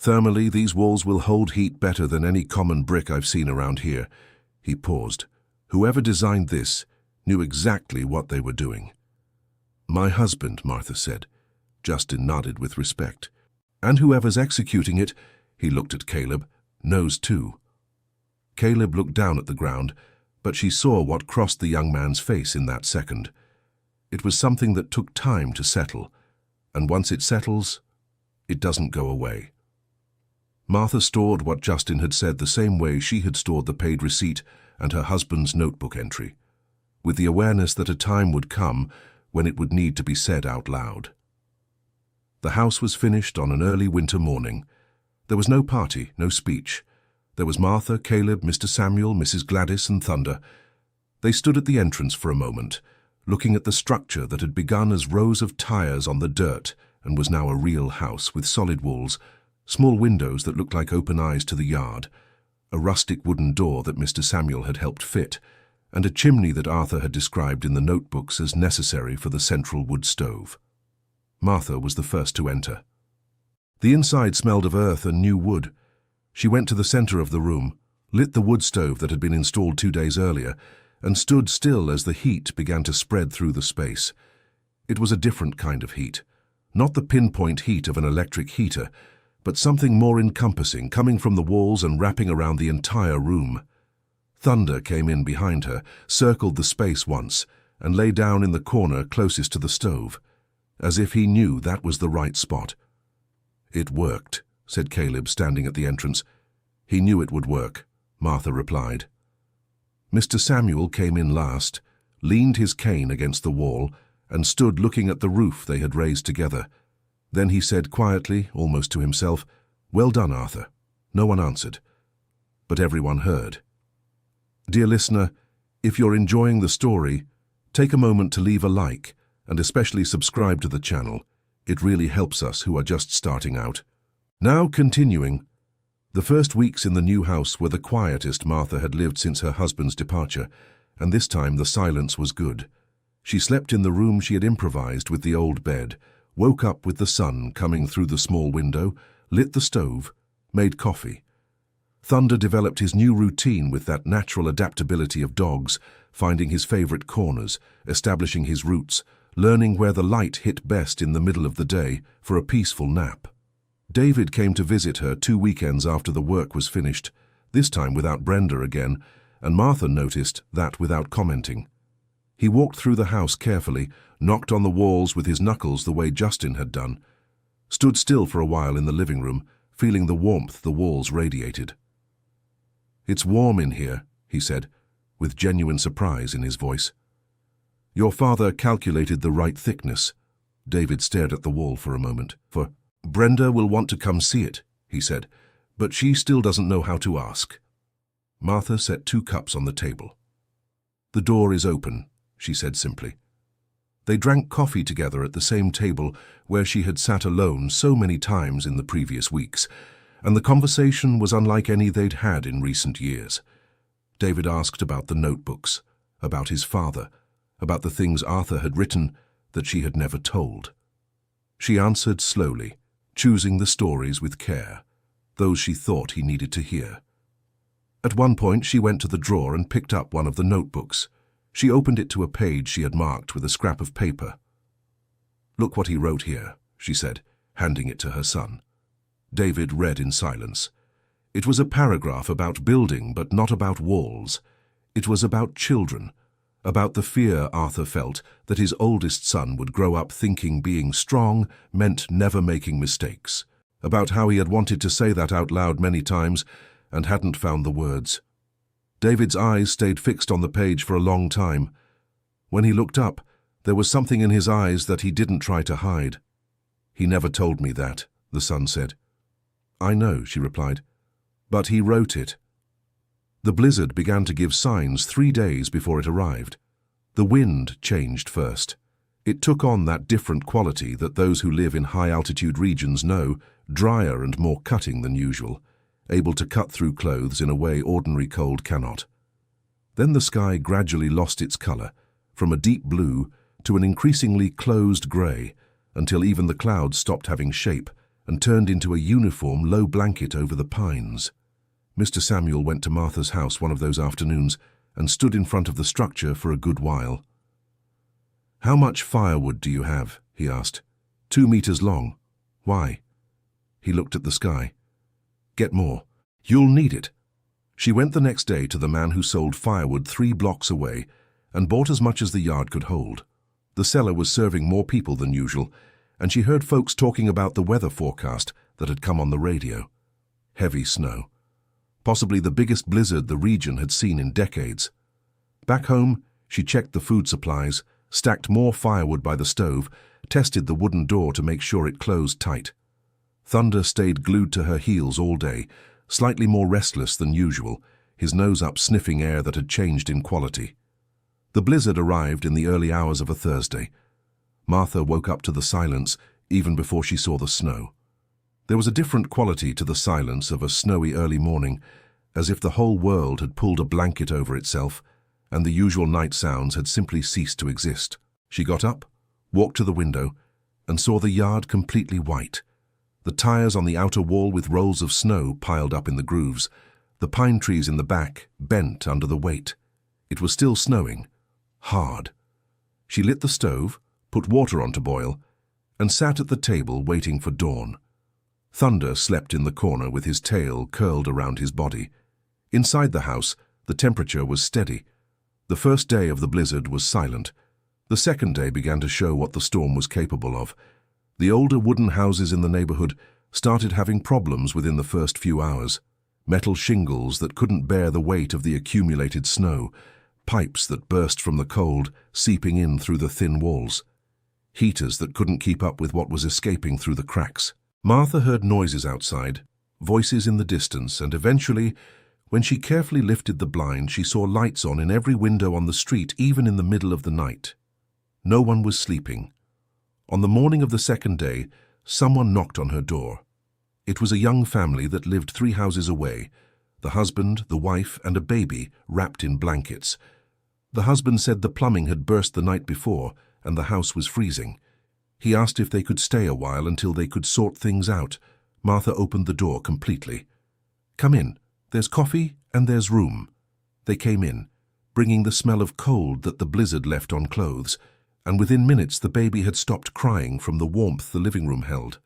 Thermally, these walls will hold heat better than any common brick I've seen around here." He paused. "Whoever designed this knew exactly what they were doing." "My husband," Martha said. Justin nodded with respect. "And whoever's executing it," he looked at Caleb, "knows too." Caleb looked down at the ground, but she saw what crossed the young man's face in that second. It was something that took time to settle, and once it settles, it doesn't go away. Martha stored what Justin had said the same way she had stored the paid receipt and her husband's notebook entry, with the awareness that a time would come when it would need to be said out loud. The house was finished on an early winter morning. There was no party, no speech. There was Martha, Caleb, Mr. Samuel, Mrs. Gladys, and Thunder. They stood at the entrance for a moment, looking at the structure that had begun as rows of tires on the dirt and was now a real house with solid walls, small windows that looked like open eyes to the yard, a rustic wooden door that Mr. Samuel had helped fit, and a chimney that Arthur had described in the notebooks as necessary for the central wood stove. Martha was the first to enter. The inside smelled of earth and new wood. She went to the center of the room, lit the wood stove that had been installed 2 days earlier, and stood still as the heat began to spread through the space. It was a different kind of heat, not the pinpoint heat of an electric heater, but something more encompassing, coming from the walls and wrapping around the entire room. Thunder came in behind her, circled the space once, and lay down in the corner closest to the stove, as if he knew that was the right spot. "It worked," said Caleb, standing at the entrance. "He knew it would work," Martha replied. Mr. Samuel came in last, leaned his cane against the wall, and stood looking at the roof they had raised together. Then he said quietly, almost to himself, "Well done, Arthur." No one answered, but everyone heard. Dear listener, if you're enjoying the story, take a moment to leave a like and especially subscribe to the channel. It really helps us who are just starting out. Now continuing. The first weeks in the new house were the quietest Martha had lived since her husband's departure, and this time the silence was good. She slept in the room she had improvised with the old bed, woke up with the sun coming through the small window, lit the stove, made coffee. Thunder developed his new routine with that natural adaptability of dogs, finding his favorite corners, establishing his routes, learning where the light hit best in the middle of the day for a peaceful nap. David came to visit her 2 weekends after the work was finished, this time without Brenda again, and Martha noticed that without commenting. He walked through the house carefully, knocked on the walls with his knuckles the way Justin had done, stood still for a while in the living room, feeling the warmth the walls radiated. "It's warm in here," he said, with genuine surprise in his voice. "Your father calculated the right thickness." David stared at the wall for a moment. "For Brenda will want to come see it," he said, "but she still doesn't know how to ask." Martha set 2 cups on the table. "The door is open," she said simply. They drank coffee together at the same table where she had sat alone so many times in the previous weeks, and the conversation was unlike any they'd had in recent years. David asked about the notebooks, about his father, about the things Arthur had written that she had never told. She answered slowly, choosing the stories with care, those she thought he needed to hear. At one point she went to the drawer and picked up one of the notebooks. She opened it to a page she had marked with a scrap of paper. "Look what he wrote here," she said, handing it to her son. David read in silence. It was a paragraph about building, but not about walls. It was about children, about the fear Arthur felt that his oldest son would grow up thinking being strong meant never making mistakes, about how he had wanted to say that out loud many times and hadn't found the words. David's eyes stayed fixed on the page for a long time. When he looked up, there was something in his eyes that he didn't try to hide. "He never told me that," the son said. "I know," she replied, "but he wrote it." The blizzard began to give signs 3 days before it arrived. The wind changed first. It took on that different quality that those who live in high-altitude regions know, drier and more cutting than usual, able to cut through clothes in a way ordinary cold cannot. Then the sky gradually lost its color, from a deep blue to an increasingly closed gray, until even the clouds stopped having shape and turned into a uniform low blanket over the pines. Mr. Samuel went to Martha's house one of those afternoons and stood in front of the structure for a good while. "How much firewood do you have?" he asked. 2 meters long. Why?" He looked at the sky. "Get more. You'll need it." She went the next day to the man who sold firewood 3 blocks away and bought as much as the yard could hold. The seller was serving more people than usual, and she heard folks talking about the weather forecast that had come on the radio. Heavy snow. Possibly the biggest blizzard the region had seen in decades. Back home, she checked the food supplies, stacked more firewood by the stove, tested the wooden door to make sure it closed tight. Thunder stayed glued to her heels all day, slightly more restless than usual, his nose up sniffing air that had changed in quality. The blizzard arrived in the early hours of a Thursday. Martha woke up to the silence even before she saw the snow. There was a different quality to the silence of a snowy early morning, as if the whole world had pulled a blanket over itself and the usual night sounds had simply ceased to exist. She got up, walked to the window, and saw the yard completely white. The tires on the outer wall with rolls of snow piled up in the grooves, the pine trees in the back bent under the weight. It was still snowing. Hard. She lit the stove, put water on to boil, and sat at the table waiting for dawn. Thunder slept in the corner with his tail curled around his body. Inside the house, the temperature was steady. The first day of the blizzard was silent. The second day began to show what the storm was capable of. The older wooden houses in the neighborhood started having problems within the first few hours. Metal shingles that couldn't bear the weight of the accumulated snow, pipes that burst from the cold, seeping in through the thin walls, heaters that couldn't keep up with what was escaping through the cracks. Martha heard noises outside, voices in the distance, and eventually, when she carefully lifted the blind, she saw lights on in every window on the street, even in the middle of the night. No one was sleeping. On the morning of the second day, someone knocked on her door. It was a young family that lived 3 houses away, the husband, the wife, and a baby wrapped in blankets. The husband said the plumbing had burst the night before and the house was freezing. He asked if they could stay a while until they could sort things out. Martha opened the door completely. "Come in," There's coffee and there's room." They came in, bringing the smell of cold that the blizzard left on clothes, and within minutes the baby had stopped crying from the warmth the living room held.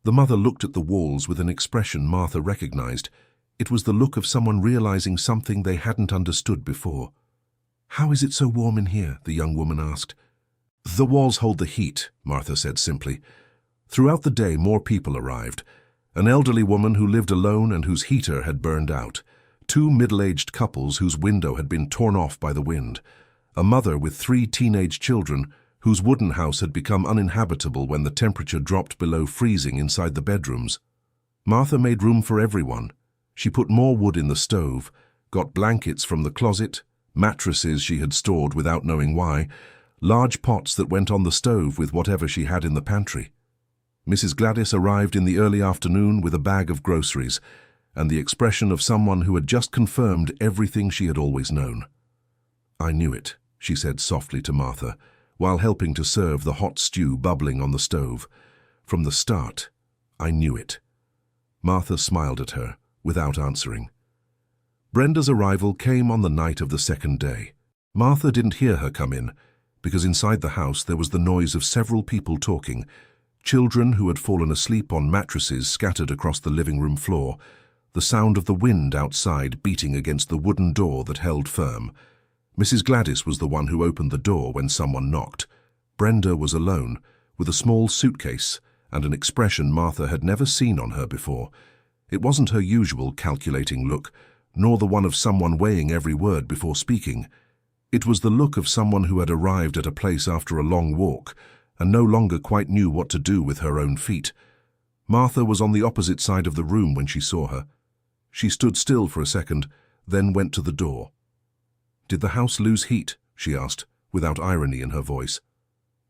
The mother looked at the walls with an expression Martha recognized. It was the look of someone realizing something they hadn't understood before. "How is it so warm in here?" the young woman asked. "The walls hold the heat," Martha said simply. Throughout the day, more people arrived. An elderly woman who lived alone and whose heater had burned out. 2 middle-aged couples whose window had been torn off by the wind. A mother with 3 teenage children whose wooden house had become uninhabitable when the temperature dropped below freezing inside the bedrooms. Martha made room for everyone. She put more wood in the stove, got blankets from the closet, mattresses she had stored without knowing why, large pots that went on the stove with whatever she had in the pantry. Mrs. Gladys arrived in the early afternoon with a bag of groceries and the expression of someone who had just confirmed everything she had always known. "I knew it," she said softly to Martha, while helping to serve the hot stew bubbling on the stove. "From the start, I knew it." Martha smiled at her, without answering. Brenda's arrival came on the night of the second day. Martha didn't hear her come in, because inside the house there was the noise of several people talking, children who had fallen asleep on mattresses scattered across the living room floor, the sound of the wind outside beating against the wooden door that held firm. Mrs. Gladys was the one who opened the door when someone knocked. Brenda was alone, with a small suitcase and an expression Martha had never seen on her before. It wasn't her usual calculating look, nor the one of someone weighing every word before speaking. It was the look of someone who had arrived at a place after a long walk and no longer quite knew what to do with her own feet. Martha was on the opposite side of the room when she saw her. She stood still for a second, then went to the door. "Did the house lose heat?" she asked, without irony in her voice.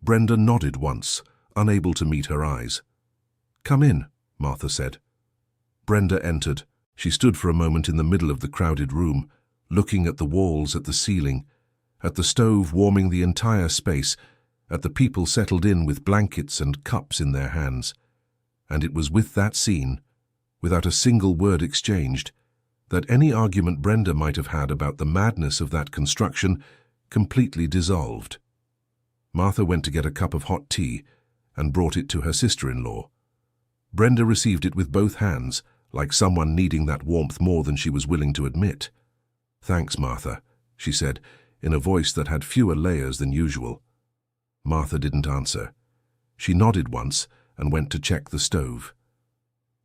Brenda nodded once, unable to meet her eyes. "Come in," Martha said. Brenda entered. She stood for a moment in the middle of the crowded room, looking at the walls, at the ceiling, at the stove warming the entire space, at the people settled in with blankets and cups in their hands. And it was with that scene, without a single word exchanged, that any argument Brenda might have had about the madness of that construction completely dissolved. Martha went to get a cup of hot tea and brought it to her sister-in-law. Brenda received it with both hands, like someone needing that warmth more than she was willing to admit. "Thanks, Martha," she said, in a voice that had fewer layers than usual. Martha didn't answer. She nodded once and went to check the stove.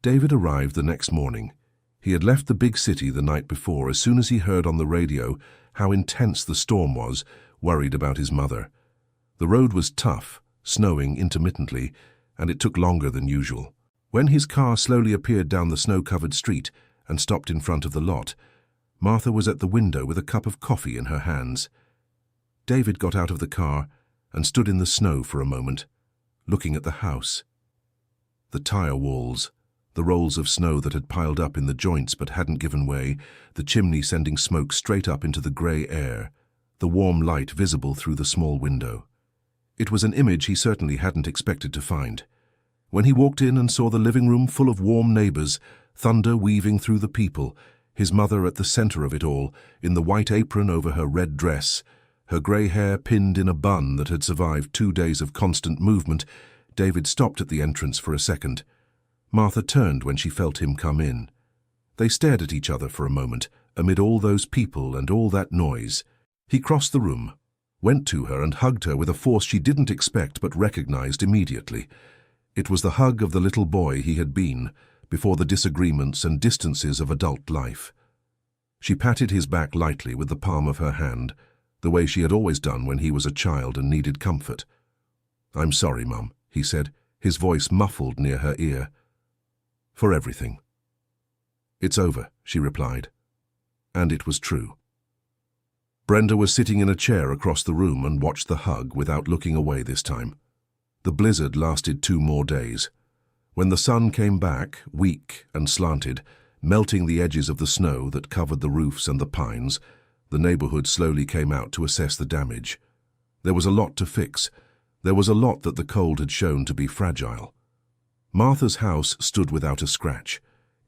David arrived the next morning. He had left the big city the night before as soon as he heard on the radio how intense the storm was, worried about his mother. The road was tough, snowing intermittently, and it took longer than usual. When his car slowly appeared down the snow-covered street and stopped in front of the lot, Martha was at the window with a cup of coffee in her hands. David got out of the car and stood in the snow for a moment, looking at the house. The tire walls, the rolls of snow that had piled up in the joints but hadn't given way, the chimney sending smoke straight up into the grey air, the warm light visible through the small window. It was an image he certainly hadn't expected to find. When he walked in and saw the living room full of warm neighbours, thunder weaving through the people, his mother at the centre of it all, in the white apron over her red dress, her grey hair pinned in a bun that had survived 2 days of constant movement, David stopped at the entrance for a second. Martha turned when she felt him come in. They stared at each other for a moment, amid all those people and all that noise. He crossed the room, went to her and hugged her with a force she didn't expect but recognized immediately. It was the hug of the little boy he had been, before the disagreements and distances of adult life. She patted his back lightly with the palm of her hand, the way she had always done when he was a child and needed comfort. "I'm sorry, Mum," he said, his voice muffled near her ear. "For everything." "It's over," she replied. And it was true. Brenda was sitting in a chair across the room and watched the hug without looking away this time. The blizzard lasted 2 more days. When the sun came back, weak and slanted, melting the edges of the snow that covered the roofs and the pines, the neighborhood slowly came out to assess the damage. There was a lot to fix. There was a lot that the cold had shown to be fragile. Martha's house stood without a scratch.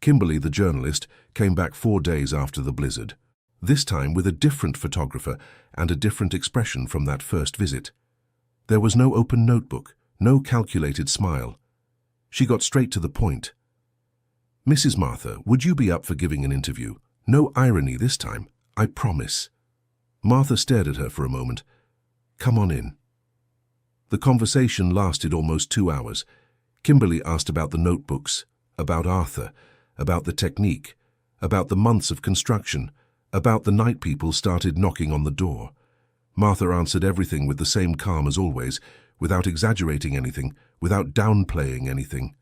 Kimberly, the journalist, came back 4 days after the blizzard, this time with a different photographer and a different expression from that first visit. There was no open notebook, no calculated smile. She got straight to the point. "Mrs. Martha, would you be up for giving an interview? No irony this time, I promise." Martha stared at her for a moment. "Come on in." The conversation lasted almost 2 hours. Kimberly asked about the notebooks, about Arthur, about the technique, about the months of construction, about the night people started knocking on the door. Martha answered everything with the same calm as always, without exaggerating anything, without downplaying anything.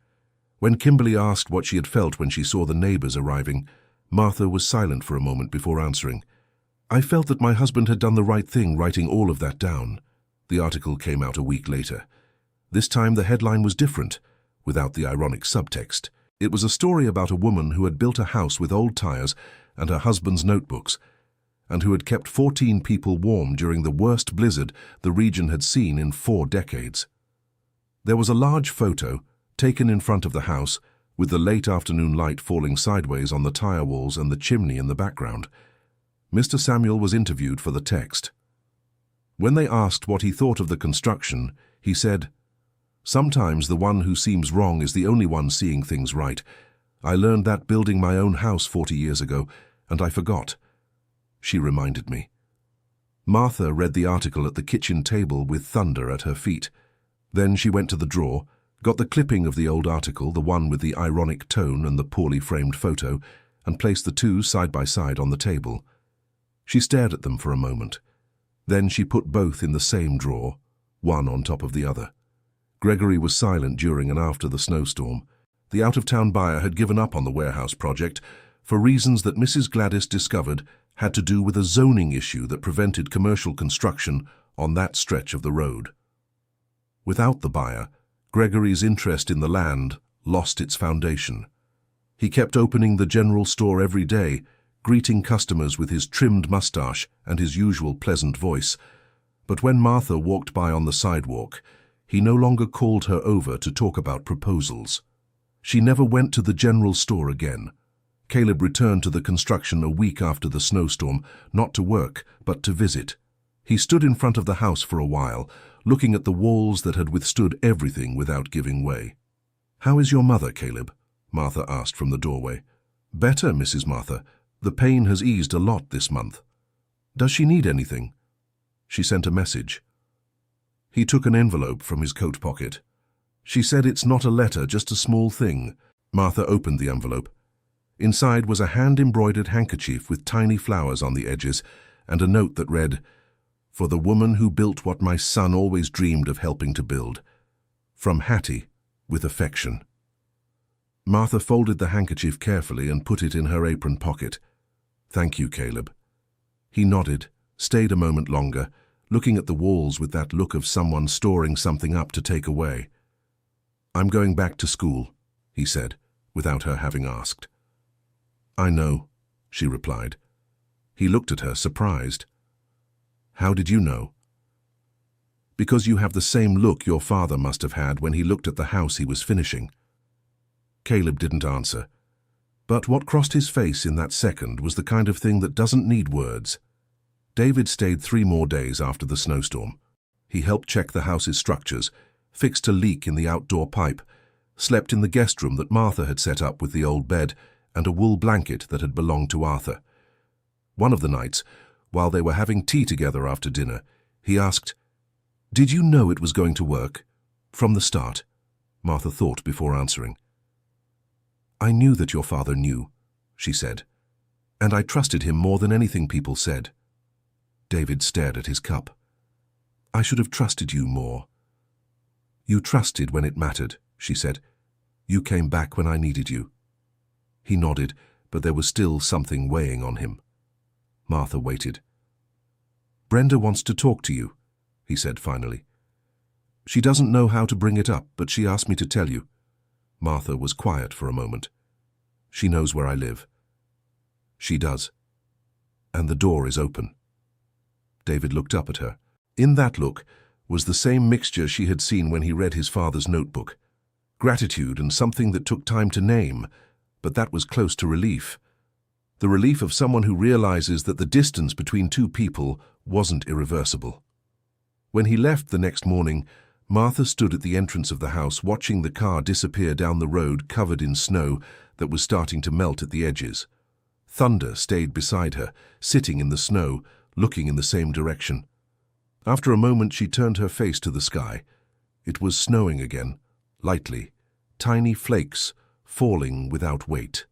When Kimberly asked what she had felt when she saw the neighbors arriving, Martha was silent for a moment before answering. "I felt that my husband had done the right thing writing all of that down." The article came out a week later. This time the headline was different, without the ironic subtext. It was a story about a woman who had built a house with old tires and her husband's notebooks, and who had kept 14 people warm during the worst blizzard the region had seen in 4 decades. There was a large photo, taken in front of the house, with the late afternoon light falling sideways on the tire walls and the chimney in the background. Mr. Samuel was interviewed for the text. When they asked what he thought of the construction, he said, "Sometimes the one who seems wrong is the only one seeing things right. I learned that building my own house 40 years ago, and I forgot." She reminded me. Martha read the article at the kitchen table with thunder at her feet. Then she went to the drawer, got the clipping of the old article, the one with the ironic tone and the poorly framed photo, and placed the two side by side on the table. She stared at them for a moment. Then she put both in the same drawer, one on top of the other. Gregory was silent during and after the snowstorm. The out-of-town buyer had given up on the warehouse project for reasons that Mrs. Gladys discovered had to do with a zoning issue that prevented commercial construction on that stretch of the road. Without the buyer, Gregory's interest in the land lost its foundation. He kept opening the general store every day, greeting customers with his trimmed mustache and his usual pleasant voice. But when Martha walked by on the sidewalk, he no longer called her over to talk about proposals. She never went to the general store again. Caleb returned to the construction a week after the snowstorm, not to work, but to visit. He stood in front of the house for a while, looking at the walls that had withstood everything without giving way. "How is your mother, Caleb?" Martha asked from the doorway. "Better, Mrs. Martha. The pain has eased a lot this month." "Does she need anything?" She sent a message. He took an envelope from his coat pocket. She said, "It's not a letter, just a small thing." Martha opened the envelope. Inside was a hand-embroidered handkerchief with tiny flowers on the edges and a note that read, "For the woman who built what my son always dreamed of helping to build. From Hattie, with affection." Martha folded the handkerchief carefully and put it in her apron pocket. "Thank you, Caleb." He nodded, stayed a moment longer, looking at the walls with that look of someone storing something up to take away. "I'm going back to school," he said, without her having asked. "I know," she replied. He looked at her, surprised. "How did you know?" "Because you have the same look your father must have had when he looked at the house he was finishing." Caleb didn't answer. But what crossed his face in that second was the kind of thing that doesn't need words. David stayed 3 more days after the snowstorm. He helped check the house's structures, fixed a leak in the outdoor pipe, slept in the guest room that Martha had set up with the old bed and a wool blanket that had belonged to Arthur. One of the nights, while they were having tea together after dinner, he asked, "Did you know it was going to work? From the start?" Martha thought before answering. "I knew that your father knew," she said, "and I trusted him more than anything people said." David stared at his cup. "I should have trusted you more." "You trusted when it mattered," she said. "You came back when I needed you." He nodded, but there was still something weighing on him. Martha waited. "Brenda wants to talk to you," he said finally. "She doesn't know how to bring it up, but she asked me to tell you." Martha was quiet for a moment. "She knows where I live." "She does. And the door is open." David looked up at her. In that look was the same mixture she had seen when he read his father's notebook. Gratitude and something that took time to name, but that was close to relief. The relief of someone who realizes that the distance between two people wasn't irreversible. When he left the next morning, Martha stood at the entrance of the house watching the car disappear down the road covered in snow that was starting to melt at the edges. Thunder stayed beside her, sitting in the snow, looking in the same direction. After a moment, she turned her face to the sky. It was snowing again, lightly, tiny flakes falling without weight.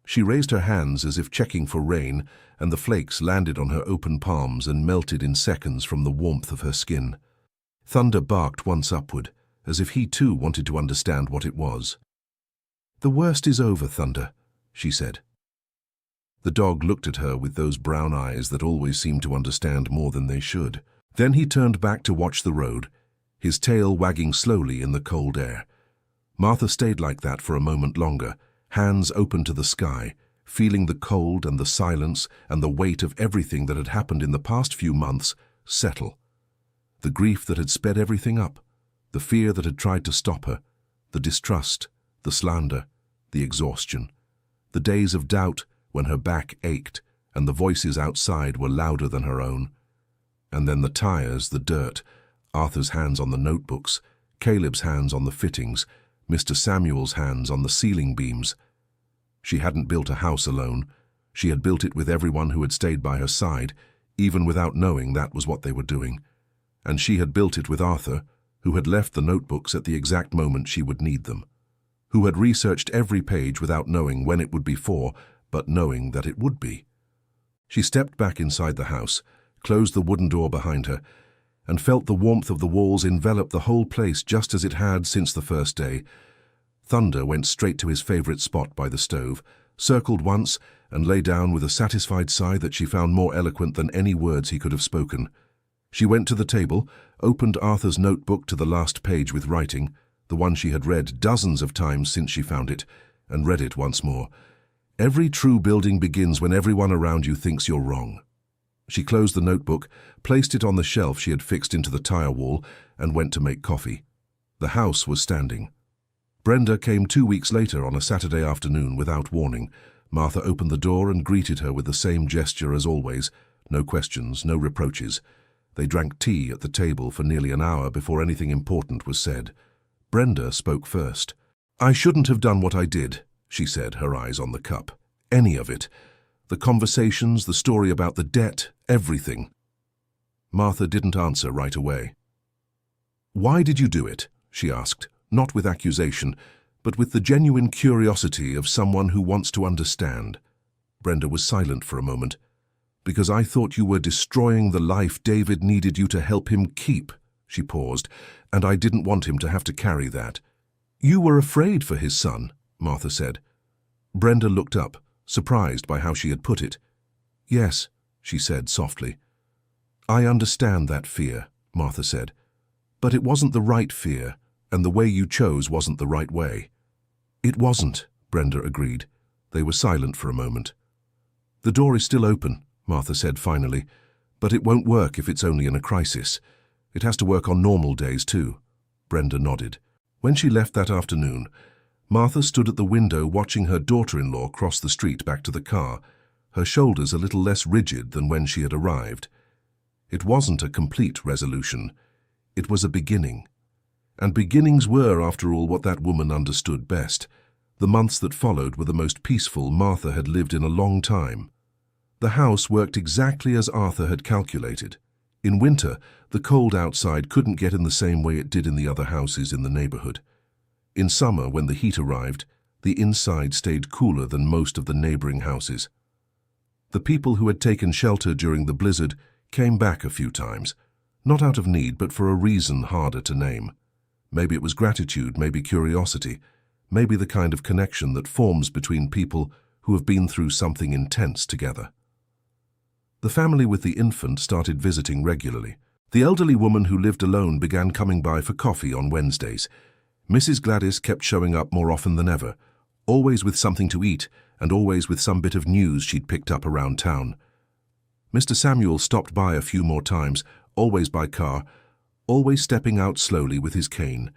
She raised her hands as if checking for rain, and the flakes landed on her open palms and melted in seconds from the warmth of her skin. Thunder barked once upward, as if he too wanted to understand what it was. "The worst is over, Thunder," she said. The dog looked at her with those brown eyes that always seem to understand more than they should. Then he turned back to watch the road, his tail wagging slowly in the cold air. Martha stayed like that for a moment longer, hands open to the sky, feeling the cold and the silence and the weight of everything that had happened in the past few months settle. The grief that had sped everything up, the fear that had tried to stop her, the distrust, the slander, the exhaustion, the days of doubt when her back ached and the voices outside were louder than her own. And then the tires, the dirt, Arthur's hands on the notebooks, Caleb's hands on the fittings, Mr. Samuel's hands on the ceiling beams. She hadn't built a house alone. She had built it with everyone who had stayed by her side, even without knowing that was what they were doing. And she had built it with Arthur, who had left the notebooks at the exact moment she would need them, who had researched every page without knowing when it would be for, but knowing that it would be. She stepped back inside the house, closed the wooden door behind her, and felt the warmth of the walls envelop the whole place just as it had since the first day. Thunder went straight to his favorite spot by the stove, circled once, and lay down with a satisfied sigh that she found more eloquent than any words he could have spoken. She went to the table, opened Arthur's notebook to the last page with writing, the one she had read dozens of times since she found it, and read it once more. "Every true building begins when everyone around you thinks you're wrong." She closed the notebook, placed it on the shelf she had fixed into the tire wall, and went to make coffee. The house was standing. Brenda came 2 weeks later on a Saturday afternoon without warning. Martha opened the door and greeted her with the same gesture as always. No questions, no reproaches. They drank tea at the table for nearly an hour before anything important was said. Brenda spoke first. "I shouldn't have done what I did," she said, her eyes on the cup. "Any of it. The conversations, the story about the debt, everything." Martha didn't answer right away. "Why did you do it?" she asked, not with accusation, but with the genuine curiosity of someone who wants to understand. Brenda was silent for a moment. "Because I thought you were destroying the life David needed you to help him keep," she paused, "and I didn't want him to have to carry that." "You were afraid for his son," Martha said. Brenda looked up, surprised by how she had put it. "Yes," she said softly. "I understand that fear," Martha said. "But it wasn't the right fear, and the way you chose wasn't the right way." "It wasn't," Brenda agreed. They were silent for a moment. "The door is still open," Martha said finally, "but it won't work if it's only in a crisis. It has to work on normal days too." Brenda nodded. When she left that afternoon, Martha stood at the window watching her daughter-in-law cross the street back to the car, her shoulders a little less rigid than when she had arrived. It wasn't a complete resolution. It was a beginning. And beginnings were, after all, what that woman understood best. The months that followed were the most peaceful Martha had lived in a long time. The house worked exactly as Arthur had calculated. In winter, the cold outside couldn't get in the same way it did in the other houses in the neighborhood. In summer, when the heat arrived, the inside stayed cooler than most of the neighboring houses. The people who had taken shelter during the blizzard came back a few times, not out of need, but for a reason harder to name. Maybe it was gratitude, maybe curiosity, maybe the kind of connection that forms between people who have been through something intense together. The family with the infant started visiting regularly. The elderly woman who lived alone began coming by for coffee on Wednesdays. Mrs. Gladys kept showing up more often than ever, always with something to eat and always with some bit of news she'd picked up around town. Mr. Samuel stopped by a few more times, always by car, always stepping out slowly with his cane.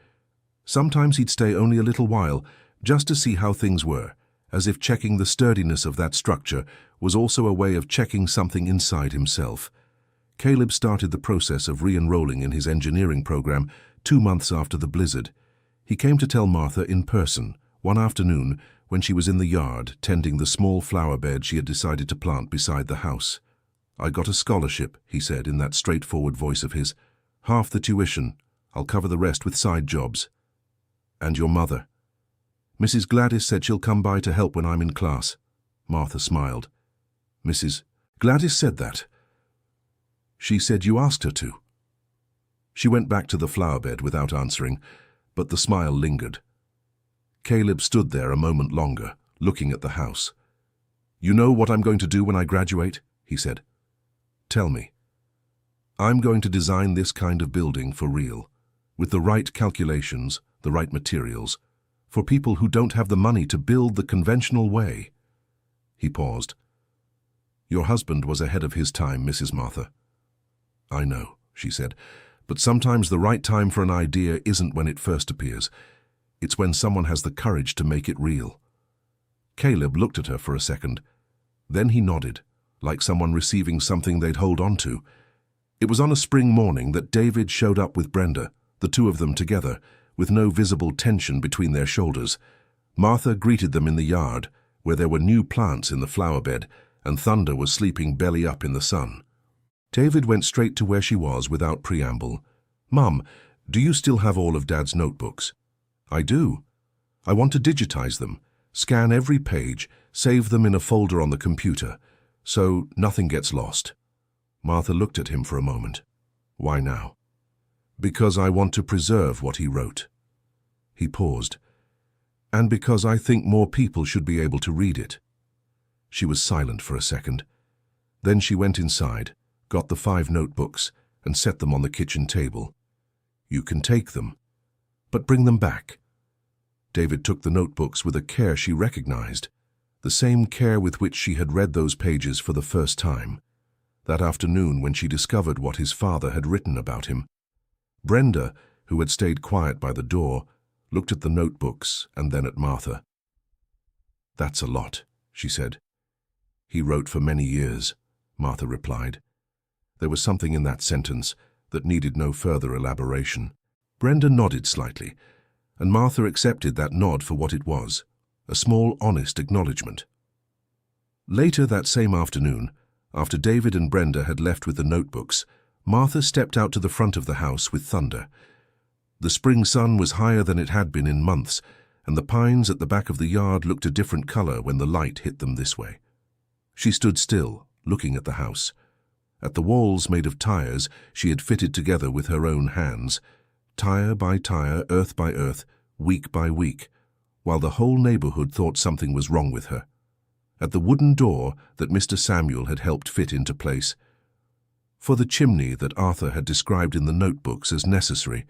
Sometimes he'd stay only a little while, just to see how things were, as if checking the sturdiness of that structure was also a way of checking something inside himself. Caleb started the process of re-enrolling in his engineering program 2 months after the blizzard. He came to tell Martha in person, one afternoon when she was in the yard tending the small flower bed she had decided to plant beside the house. "I got a scholarship," he said in that straightforward voice of his. "Half the tuition. I'll cover the rest with side jobs." "And your mother?" "Mrs. Gladys said she'll come by to help when I'm in class." Martha smiled. "Mrs. Gladys said that?" "She said you asked her to." She went back to the flower bed without answering, but the smile lingered. Caleb stood there a moment longer, looking at the house. "You know what I'm going to do when I graduate?" he said. "Tell me." "I'm going to design this kind of building for real, with the right calculations, the right materials, for people who don't have the money to build the conventional way." He paused. "Your husband was ahead of his time, Mrs. Martha." "I know," she said, "but sometimes the right time for an idea isn't when it first appears. It's when someone has the courage to make it real." Caleb looked at her for a second. Then he nodded, like someone receiving something they'd hold on to. It was on a spring morning that David showed up with Brenda, the two of them together, with no visible tension between their shoulders. Martha greeted them in the yard, where there were new plants in the flower bed, and Thunder was sleeping belly up in the sun. David went straight to where she was without preamble. "Mum, do you still have all of Dad's notebooks?" "I do. I want to digitize them, scan every page, save them in a folder on the computer, so nothing gets lost." Martha looked at him for a moment. "Why now?" "Because I want to preserve what he wrote." He paused. "And because I think more people should be able to read it." She was silent for a second. Then she went inside, got the 5 notebooks, and set them on the kitchen table. "You can take them, but bring them back." David took the notebooks with a care she recognized, the same care with which she had read those pages for the first time, that afternoon when she discovered what his father had written about him. Brenda, who had stayed quiet by the door, looked at the notebooks and then at Martha. "That's a lot," she said. "He wrote for many years," Martha replied. There was something in that sentence that needed no further elaboration. Brenda nodded slightly, and Martha accepted that nod for what it was, a small, honest acknowledgement. Later that same afternoon, after David and Brenda had left with the notebooks, Martha stepped out to the front of the house with Thunder. The spring sun was higher than it had been in months, and the pines at the back of the yard looked a different color when the light hit them this way. She stood still, looking at the house. At the walls made of tires she had fitted together with her own hands, tire by tire, earth by earth, week by week, while the whole neighborhood thought something was wrong with her. At the wooden door that Mr. Samuel had helped fit into place. For the chimney that Arthur had described in the notebooks as necessary,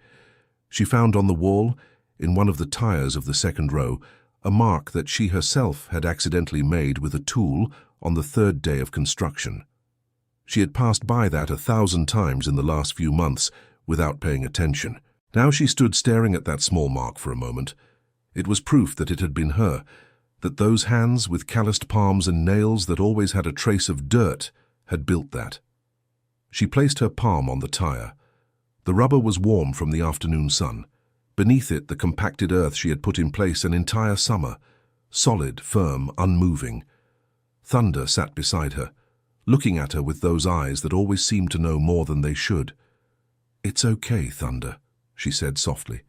she found on the wall, in one of the tires of the second row, a mark that she herself had accidentally made with a tool on the 3rd day of construction. She had passed by that 1,000 times in the last few months without paying attention. Now she stood staring at that small mark for a moment. It was proof that it had been her, that those hands with calloused palms and nails that always had a trace of dirt had built that. She placed her palm on the tire. The rubber was warm from the afternoon sun. Beneath it, the compacted earth she had put in place an entire summer, solid, firm, unmoving. Thunder sat beside her, looking at her with those eyes that always seemed to know more than they should. "It's okay, Thunder," she said softly.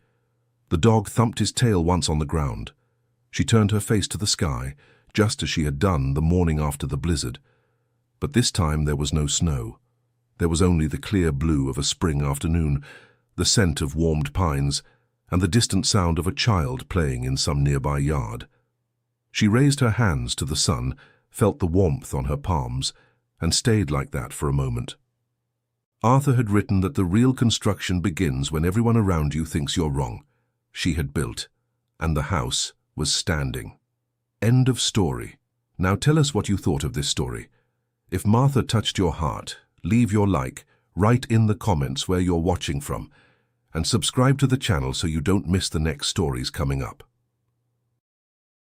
The dog thumped his tail once on the ground. She turned her face to the sky, just as she had done the morning after the blizzard. But this time there was no snow. There was only the clear blue of a spring afternoon, the scent of warmed pines, and the distant sound of a child playing in some nearby yard. She raised her hands to the sun, felt the warmth on her palms, and stayed like that for a moment. Arthur had written that the real construction begins when everyone around you thinks you're wrong. She had built, and the house was standing. End of story. Now tell us what you thought of this story. If Martha touched your heart, leave your like, write in the comments where you're watching from, and subscribe to the channel so you don't miss the next stories coming up.